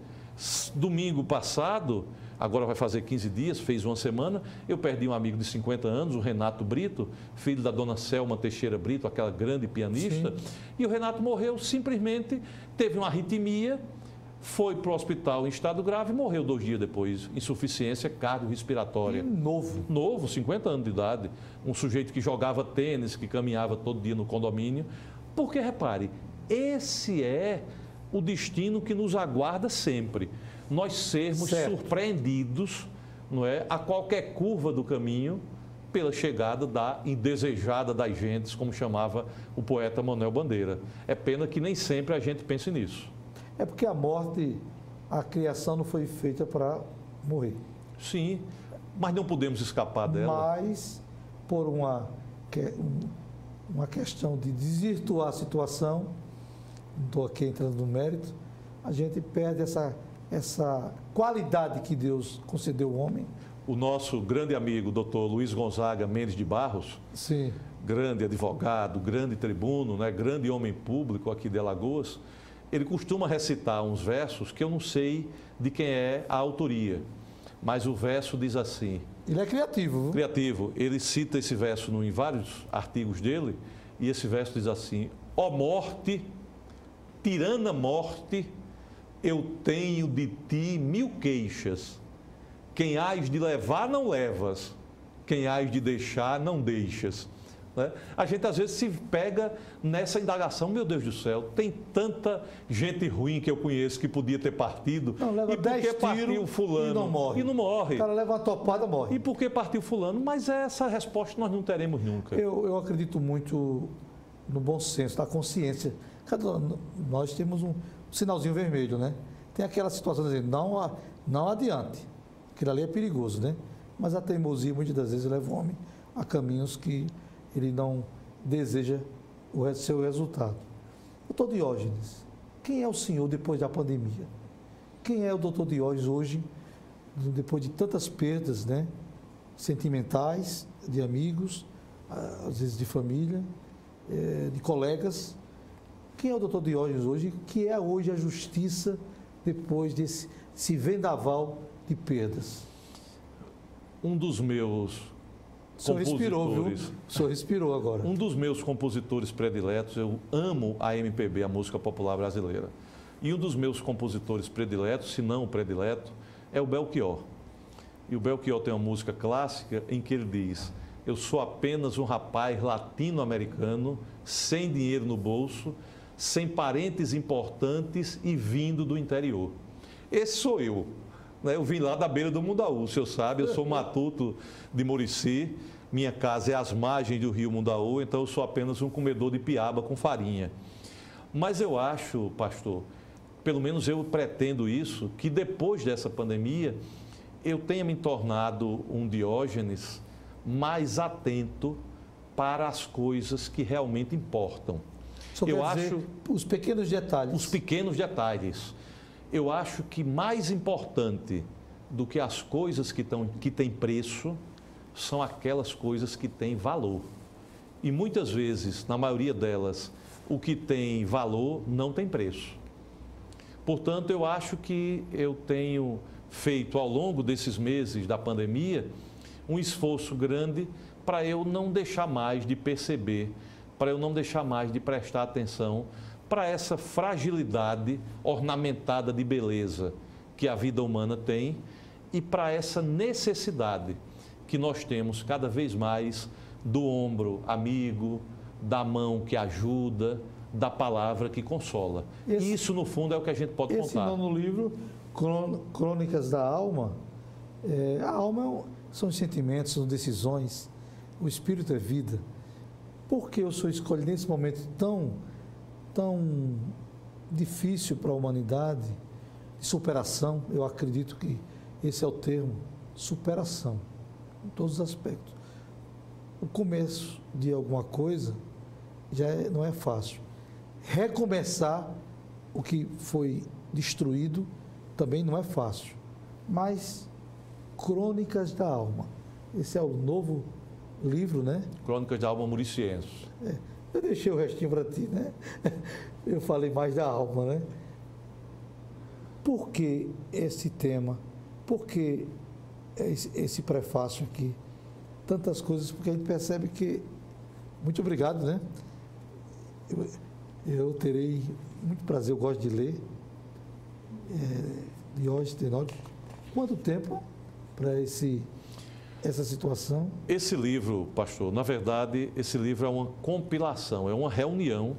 Domingo passado, agora vai fazer 15 dias, fez uma semana, eu perdi um amigo de 50 anos, o Renato Brito, filho da dona Selma Teixeira Brito, aquela grande pianista. Sim. E o Renato morreu simplesmente, teve uma arritmia, foi para o hospital em estado grave e morreu 2 dias depois. Insuficiência cardiorrespiratória. Novo, 50 anos de idade. Um sujeito que jogava tênis, que caminhava todo dia no condomínio. Porque, repare, esse é o destino que nos aguarda sempre. Nós sermos surpreendidos, não é, a qualquer curva do caminho pela chegada da indesejada das gentes, como chamava o poeta Manuel Bandeira. É pena que nem sempre a gente pense nisso. É porque a morte, a criação não foi feita para morrer. Sim, mas não podemos escapar dela. Mas, por uma questão de desvirtuar a situação, não estou aqui entrando no mérito, a gente perde essa qualidade que Deus concedeu ao homem. O nosso grande amigo, doutor Luiz Gonzaga Mendes de Barros, Sim. grande advogado, grande tribuno, né, grande homem público aqui de Alagoas, ele costuma recitar uns versos que eu não sei de quem é a autoria, mas o verso diz assim... Ele é criativo. Viu? Criativo. Ele cita esse verso em vários artigos dele, e esse verso diz assim: ó morte, tirana morte, eu tenho de ti 1000 queixas. Quem hás de levar, não levas. Quem hás de deixar, não deixas. Né? A gente às vezes se pega nessa indagação, meu Deus do céu, tem tanta gente ruim que eu conheço que podia ter partido, não, leva e por que partiu fulano? E não morre. E não morre. O cara leva uma topada, morre. E por que partiu fulano? Mas essa resposta nós não teremos nunca. Eu acredito muito no bom senso, na consciência. Nós temos um sinalzinho vermelho, né? Tem aquela situação de dizer, não adiante. Aquilo ali é perigoso, né? Mas a teimosia muitas das vezes leva o homem a caminhos que ele não deseja o seu resultado. Doutor Diógenes, quem é o senhor depois da pandemia? Quem é o doutor Diógenes hoje, depois de tantas perdas, né? Sentimentais, de amigos, às vezes de família, de colegas? Quem é o doutor Diógenes hoje? Que é hoje a justiça depois desse vendaval de perdas? Um dos meus o senhor respirou, viu? O senhor respirou agora. Um dos meus compositores prediletos, eu amo a MPB, a música popular brasileira. E um dos meus compositores prediletos, se não o predileto, é o Belchior. E o Belchior tem uma música clássica em que ele diz: eu sou apenas um rapaz latino-americano, sem dinheiro no bolso, sem parentes importantes e vindo do interior. Esse sou eu. Eu vim lá da beira do Mundaú, o senhor sabe, eu sou matuto de Murici, minha casa é às margens do rio Mundaú, então eu sou apenas um comedor de piaba com farinha. Mas eu acho, pastor, pelo menos eu pretendo isso, que depois dessa pandemia eu tenha me tornado um Diógenes mais atento para as coisas que realmente importam. Eu acho os pequenos detalhes. Os pequenos detalhes. Eu acho que mais importante do que as coisas que têm preço são aquelas coisas que têm valor. E muitas vezes, na maioria delas, o que tem valor não tem preço. Portanto, eu acho que eu tenho feito ao longo desses meses da pandemia um esforço grande para eu não deixar mais de perceber, para eu não deixar mais de prestar atenção para essa fragilidade ornamentada de beleza que a vida humana tem e para essa necessidade que nós temos cada vez mais do ombro amigo, da mão que ajuda, da palavra que consola. Isso, no fundo, é o que a gente pode contar. Esse nono livro, Crônicas da Alma, a alma são os sentimentos, são decisões, o espírito é vida. Por que eu sou escolhido nesse momento tão difícil para a humanidade, de superação? Eu acredito que esse é o termo, superação, em todos os aspectos. O começo de alguma coisa não é fácil. Recomeçar o que foi destruído também não é fácil. Mas Crônicas da Alma, esse é o novo livro, né? Crônicas da Alma Muriciense. Eu deixei o restinho para ti, né? Eu falei mais da alma, né? Por que esse tema? Por que esse prefácio aqui? Tantas coisas, porque a gente percebe que... Muito obrigado, né? Eu terei muito prazer, eu gosto de ler. Diógenes Tenório. Quanto tempo para essa situação? Esse livro, pastor, na verdade, esse livro é uma compilação, é uma reunião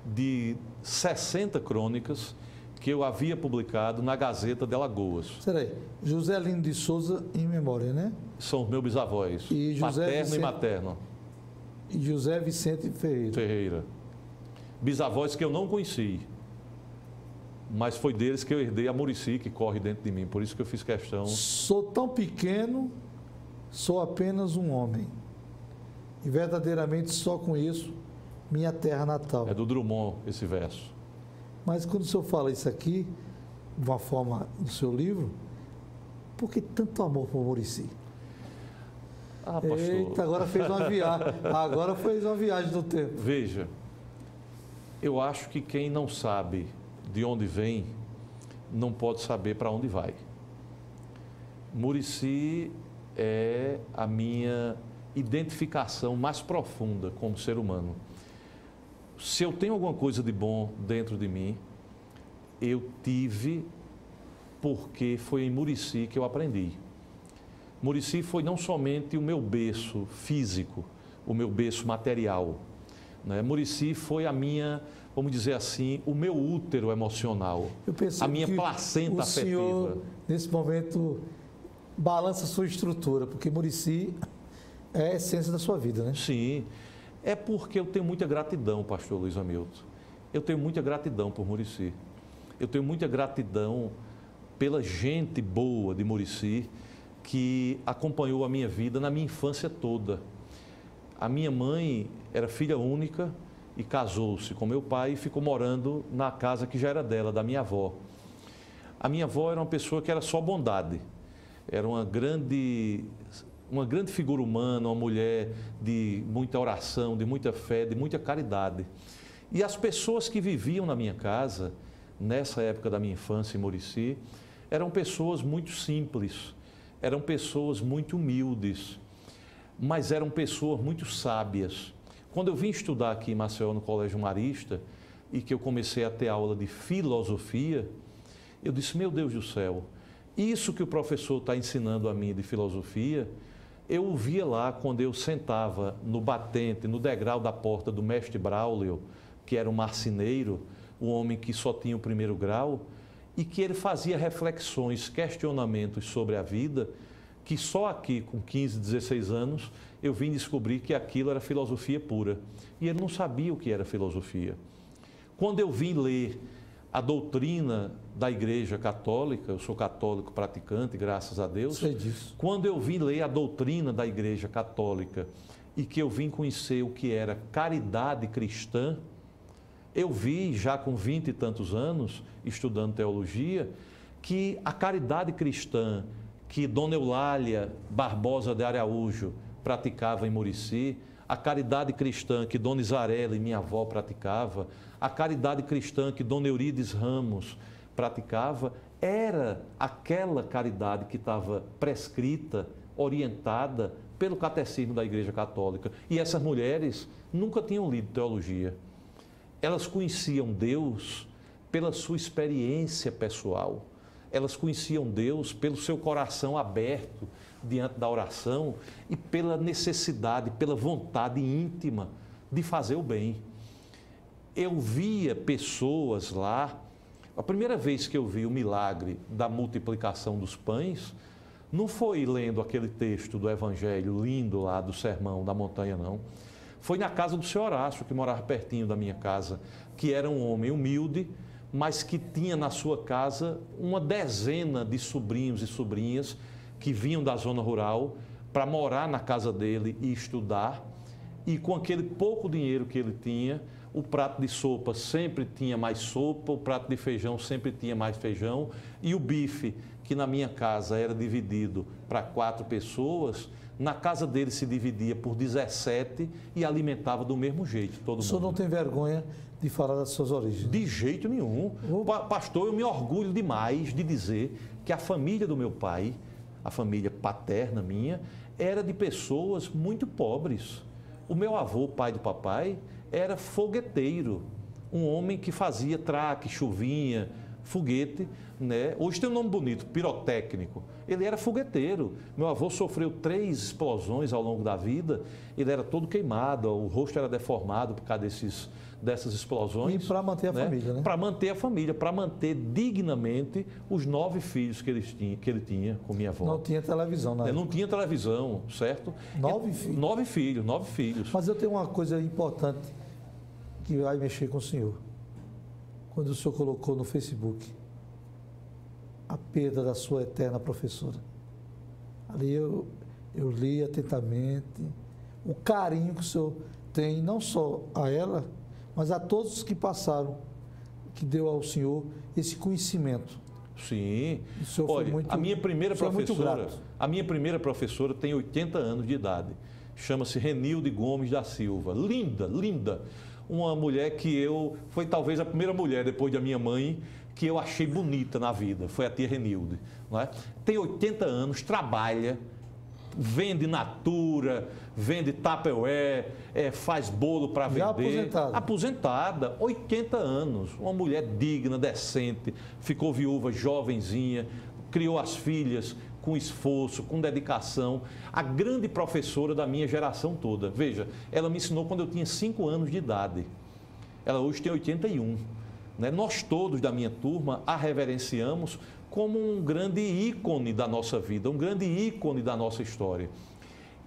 de 60 crônicas que eu havia publicado na Gazeta de Alagoas. Espera aí, Juscelino de Souza em memória, né? São os meus bisavós, E José paterno Vicente- e materno, E José Vicente Ferreira. Ferreira. Bisavós que eu não conheci, mas foi deles que eu herdei a Muricy que corre dentro de mim, por isso que eu fiz questão. Sou tão pequeno, sou apenas um homem. E verdadeiramente só conheço minha terra natal. É do Drummond esse verso. Mas quando o senhor fala isso aqui, de uma forma no seu livro, por que tanto amor por Muricy? Ah, pastor. Eita, agora fez uma viagem. Agora fez uma viagem no tempo. Veja, eu acho que quem não sabe de onde vem, não pode saber para onde vai. Muricy é a minha identificação mais profunda como ser humano. Se eu tenho alguma coisa de bom dentro de mim, eu tive porque foi em Muricy que eu aprendi. Muricy foi não somente o meu berço físico, o meu berço material, né? Muricy foi a minha, vamos dizer assim, o meu útero emocional, Eu pensei a minha que placenta o senhor, afetiva. nesse momento, balança a sua estrutura, porque Muricy é a essência da sua vida, né? Sim, é porque eu tenho muita gratidão, pastor Luiz Hamilton. Eu tenho muita gratidão por Muricy. Eu tenho muita gratidão pela gente boa de Muricy que acompanhou a minha vida na minha infância toda. A minha mãe era filha única e casou-se com meu pai e ficou morando na casa que já era dela, da minha avó. A minha avó era uma pessoa que era só bondade. Era uma grande figura humana, uma mulher de muita oração, de muita fé, de muita caridade. E as pessoas que viviam na minha casa, nessa época da minha infância em Muricy, eram pessoas muito simples, eram pessoas muito humildes, mas eram pessoas muito sábias. Quando eu vim estudar aqui em Maceió, no Colégio Marista, e que eu comecei a ter aula de filosofia, eu disse, meu Deus do céu, isso que o professor está ensinando a mim de filosofia, eu o via lá quando eu sentava no batente, no degrau da porta do mestre Braulio, que era um marceneiro, um homem que só tinha o primeiro grau, e que ele fazia reflexões, questionamentos sobre a vida, que só aqui, com 15, 16 anos, eu vim descobrir que aquilo era filosofia pura. E ele não sabia o que era filosofia. Quando eu vim ler a doutrina da Igreja Católica, eu sou católico praticante, graças a Deus. Sei disso. Quando eu vim ler a doutrina da Igreja Católica e que eu vim conhecer o que era caridade cristã, eu vi, já com 20 e tantos anos, estudando teologia, que a caridade cristã que Dona Eulália Barbosa de Araújo praticava em Muricy, a caridade cristã que Dona Isarela e minha avó praticava, a caridade cristã que Dona Eurides Ramos praticava, era aquela caridade que estava prescrita, orientada pelo catecismo da Igreja Católica. E essas mulheres nunca tinham lido teologia. Elas conheciam Deus pela sua experiência pessoal. Elas conheciam Deus pelo seu coração aberto diante da oração e pela necessidade, pela vontade íntima de fazer o bem. Eu via pessoas lá, a primeira vez que eu vi o milagre da multiplicação dos pães, não foi lendo aquele texto do Evangelho lindo lá do Sermão da Montanha, não. Foi na casa do seu Horácio, que morava pertinho da minha casa, que era um homem humilde, mas que tinha na sua casa uma dezena de sobrinhos e sobrinhas que vinham da zona rural para morar na casa dele e estudar. E com aquele pouco dinheiro que ele tinha, o prato de sopa sempre tinha mais sopa, o prato de feijão sempre tinha mais feijão, e o bife, que na minha casa era dividido para 4 pessoas, na casa dele se dividia por 17 e alimentava do mesmo jeito todo mundo. O senhor não tem vergonha de falar das suas origens? De jeito nenhum. Pastor, eu me orgulho demais de dizer que a família do meu pai, a família paterna minha, era de pessoas muito pobres. O meu avô, pai do papai, era fogueteiro, um homem que fazia traque, chuvinha, foguete, né? Hoje tem um nome bonito, pirotécnico. Ele era fogueteiro. Meu avô sofreu 3 explosões ao longo da vida, ele era todo queimado, o rosto era deformado por causa dessas explosões. E para manter a família, né? Para manter a família, para manter dignamente os 9 filhos que ele tinha com minha avó. Não tinha televisão, né? Não tinha televisão, certo? 9 filhos? 9 filhos. Mas eu tenho uma coisa importante que vai mexer com o senhor. Quando o senhor colocou no Facebook a perda da sua eterna professora. Ali eu li atentamente o carinho que o senhor tem, não só a ela, mas a todos que passaram, que deu ao senhor esse conhecimento. Sim. O senhor Olha, foi muito, a minha primeira professora, grato. a minha primeira professora tem 80 anos de idade. Chama-se Renilde Gomes da Silva. Linda, linda. Uma mulher que foi talvez a primeira mulher depois da minha mãe que eu achei bonita na vida. Foi a tia Renilde. Não é? Tem 80 anos, trabalha, vende Natura, vende Tupperware, faz bolo para vender. Já aposentada. Aposentada, 80 anos. Uma mulher digna, decente, ficou viúva jovenzinha, criou as filhas com esforço, com dedicação. A grande professora da minha geração toda. Veja, ela me ensinou quando eu tinha 5 anos de idade. Ela hoje tem 81. Né? Nós todos da minha turma a reverenciamos como um grande ícone da nossa vida, um grande ícone da nossa história.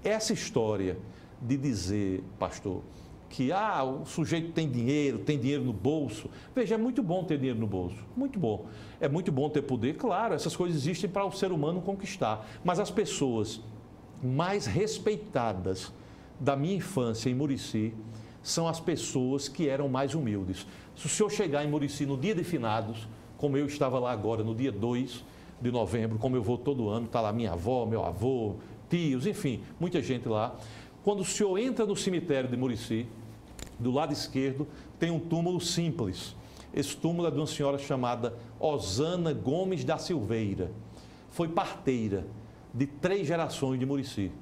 Essa história de dizer, pastor, que o sujeito tem dinheiro no bolso. Veja, é muito bom ter dinheiro no bolso, muito bom. É muito bom ter poder, claro, essas coisas existem para o ser humano conquistar. Mas as pessoas mais respeitadas da minha infância em Murici são as pessoas que eram mais humildes. Se o senhor chegar em Murici no dia de finados, como eu estava lá agora, no dia 2 de novembro, como eu vou todo ano, está lá minha avó, meu avô, tios, enfim, muita gente lá. Quando o senhor entra no cemitério de Murici, do lado esquerdo, tem um túmulo simples. Esse túmulo é de uma senhora chamada Osana Gomes da Silveira. Foi parteira de 3 gerações de Murici.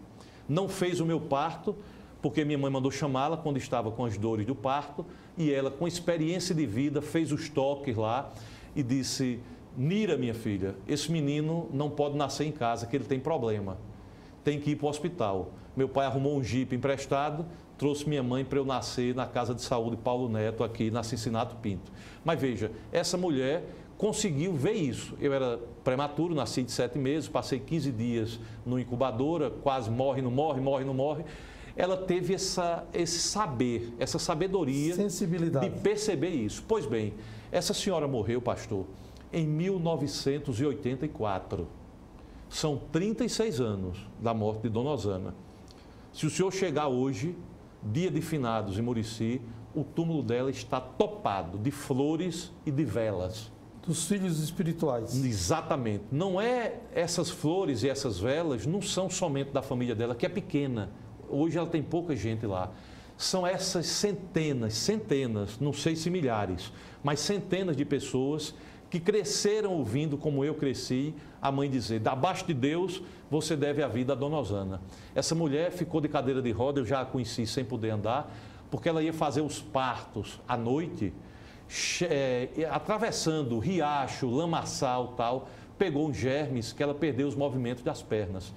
Não fez o meu parto, porque minha mãe mandou chamá-la quando estava com as dores do parto, e ela, com experiência de vida, fez os toques lá e disse: Nira, minha filha, esse menino não pode nascer em casa, que ele tem problema. Tem que ir para o hospital. Meu pai arrumou um jipe emprestado, trouxe minha mãe para eu nascer na Casa de Saúde Paulo Neto, aqui na Cincinato Pinto. Mas veja, essa mulher conseguiu ver isso. Eu era prematuro, nasci de 7 meses, passei 15 dias no incubadora, quase morre, não morre, morre, não morre. Ela teve esse saber, essa sabedoria, sensibilidade de perceber isso. Pois bem, essa senhora morreu, pastor, em 1984. São 36 anos da morte de Dona Osana. Se o senhor chegar hoje, dia de finados em Murici, o túmulo dela está topado de flores e de velas. Dos filhos espirituais. Exatamente. Não é essas flores e essas velas, não são somente da família dela, que é pequena. Hoje ela tem pouca gente lá. São essas centenas, não sei se milhares, mas centenas de pessoas que cresceram ouvindo, como eu cresci, a mãe dizer: abaixo de Deus, você deve a vida a Dona Osana. Essa mulher ficou de cadeira de roda, eu já a conheci sem poder andar, porque ela ia fazer os partos à noite, atravessando riacho, lamaçal, tal, pegou uns germes que ela perdeu os movimentos das pernas.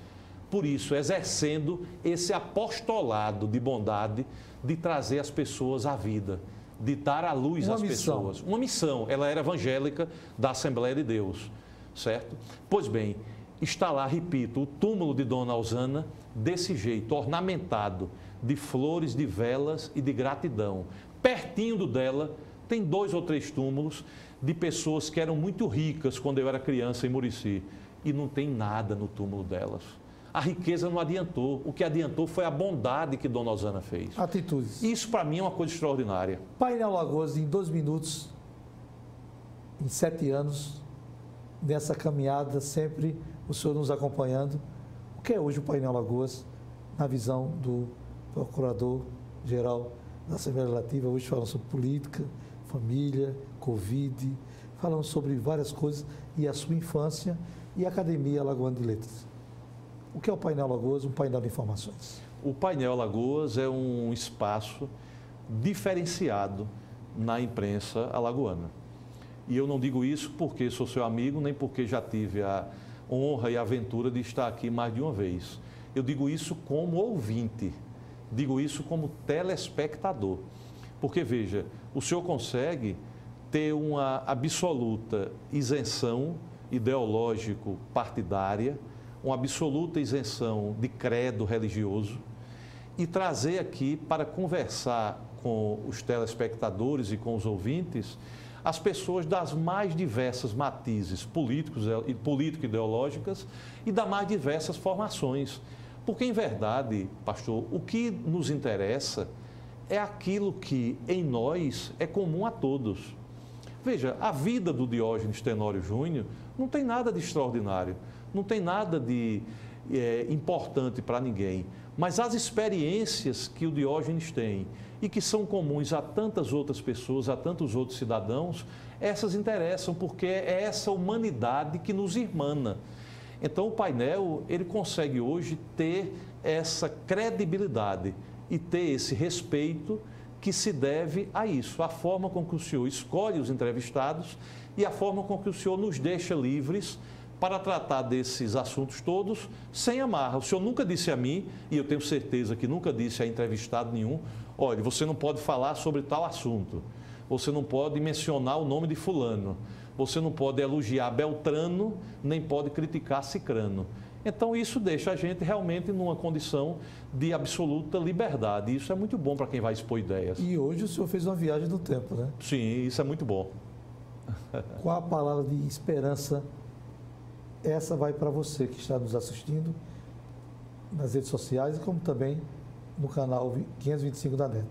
Por isso, exercendo esse apostolado de bondade, de trazer as pessoas à vida, de dar à luz às pessoas. Uma missão. Ela era evangélica da Assembleia de Deus, certo? Pois bem, está lá, repito, o túmulo de Dona Osana, desse jeito, ornamentado de flores, de velas e de gratidão. Pertinho dela, tem 2 ou 3 túmulos de pessoas que eram muito ricas quando eu era criança em Murici, e não tem nada no túmulo delas. A riqueza não adiantou. O que adiantou foi a bondade que Dona Osana fez. Atitudes. Isso, para mim, é uma coisa extraordinária. Painel Lagoas, em 2 minutos, em 7 anos, nessa caminhada, sempre o senhor nos acompanhando. O que é hoje o Painel Lagoas, na visão do Procurador-Geral da Assembleia Legislativa? Hoje falamos sobre política, família, Covid, falamos sobre várias coisas, e a sua infância e a Academia Alagoana de Letras. O que é o Painel Alagoas, um painel de informações? O Painel Alagoas é um espaço diferenciado na imprensa alagoana. E eu não digo isso porque sou seu amigo, nem porque já tive a honra e a aventura de estar aqui mais de uma vez. Eu digo isso como ouvinte, digo isso como telespectador. Porque, veja, o senhor consegue ter uma absoluta isenção ideológico-partidária, uma absoluta isenção de credo religioso e trazer aqui para conversar com os telespectadores e com os ouvintes as pessoas das mais diversas matizes político-ideológicas e das mais diversas formações. Porque, em verdade, pastor, o que nos interessa é aquilo que em nós é comum a todos. Veja, a vida do Diógenes Tenório Júnior não tem nada de extraordinário, não tem nada de importante para ninguém, mas as experiências que o Diógenes tem e que são comuns a tantas outras pessoas, a tantos outros cidadãos, essas interessam porque é essa humanidade que nos irmana. Então o painel, ele consegue hoje ter essa credibilidade e ter esse respeito que se deve a isso, a forma com que o senhor escolhe os entrevistados e a forma com que o senhor nos deixa livres para tratar desses assuntos todos sem amarra. O senhor nunca disse a mim, e eu tenho certeza que nunca disse a entrevistado nenhum, olha, você não pode falar sobre tal assunto, você não pode mencionar o nome de fulano, você não pode elogiar Beltrano, nem pode criticar Cicrano. Então, isso deixa a gente realmente numa condição de absoluta liberdade. Isso é muito bom para quem vai expor ideias. E hoje o senhor fez uma viagem no tempo, né? Sim, isso é muito bom. Qual a palavra de esperança? Essa vai para você que está nos assistindo nas redes sociais, como também no canal 525 da NET,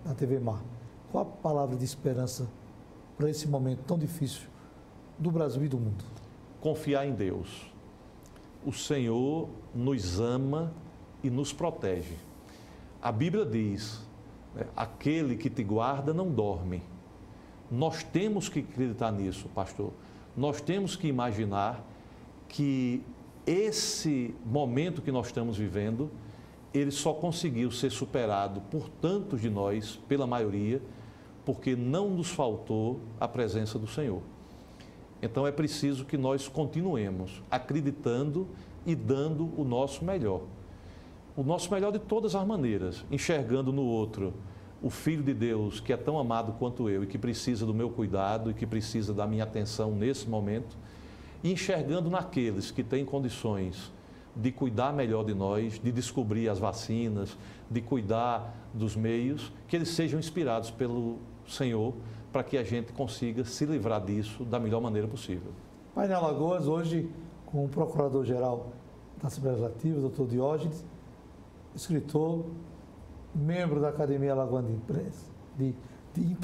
da TV Mar. Qual a palavra de esperança para esse momento tão difícil do Brasil e do mundo? Confiar em Deus. O Senhor nos ama e nos protege. A Bíblia diz, aquele que te guarda não dorme. Nós temos que acreditar nisso, pastor. Nós temos que imaginar que esse momento que nós estamos vivendo, ele só conseguiu ser superado por tantos de nós, pela maioria, porque não nos faltou a presença do Senhor. Então é preciso que nós continuemos acreditando e dando o nosso melhor. O nosso melhor de todas as maneiras, enxergando no outro o Filho de Deus que é tão amado quanto eu e que precisa do meu cuidado e que precisa da minha atenção nesse momento, e enxergando naqueles que têm condições de cuidar melhor de nós, de descobrir as vacinas, de cuidar dos meios, que eles sejam inspirados pelo Senhor para que a gente consiga se livrar disso da melhor maneira possível. Painel Alagoas, hoje com o Procurador-Geral da Assembleia Legislativa, doutor Diógenes, escritor, membro da Academia Alagoana de Imprensa,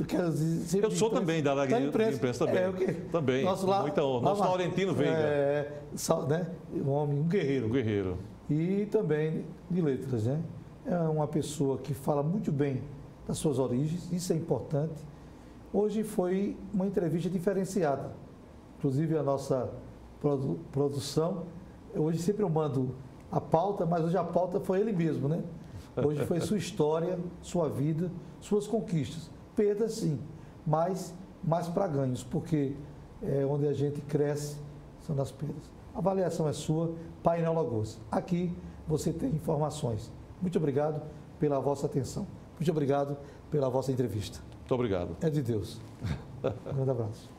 quero dizer, eu sou também da imprensa também. Também, nosso Laurentino Veiga. Né? Um homem, um guerreiro. Um guerreiro. E também de letras, né? É uma pessoa que fala muito bem das suas origens, isso é importante. Hoje foi uma entrevista diferenciada. Inclusive a nossa produção, hoje sempre eu mando a pauta, mas hoje a pauta foi ele mesmo, né? Hoje foi sua história, sua vida, suas conquistas. Perdas sim, mas mais para ganhos, porque onde a gente cresce são nas perdas. A avaliação é sua, Painel Alagoas. Aqui você tem informações. Muito obrigado pela vossa atenção. Muito obrigado pela vossa entrevista. Muito obrigado. É de Deus. Um grande abraço.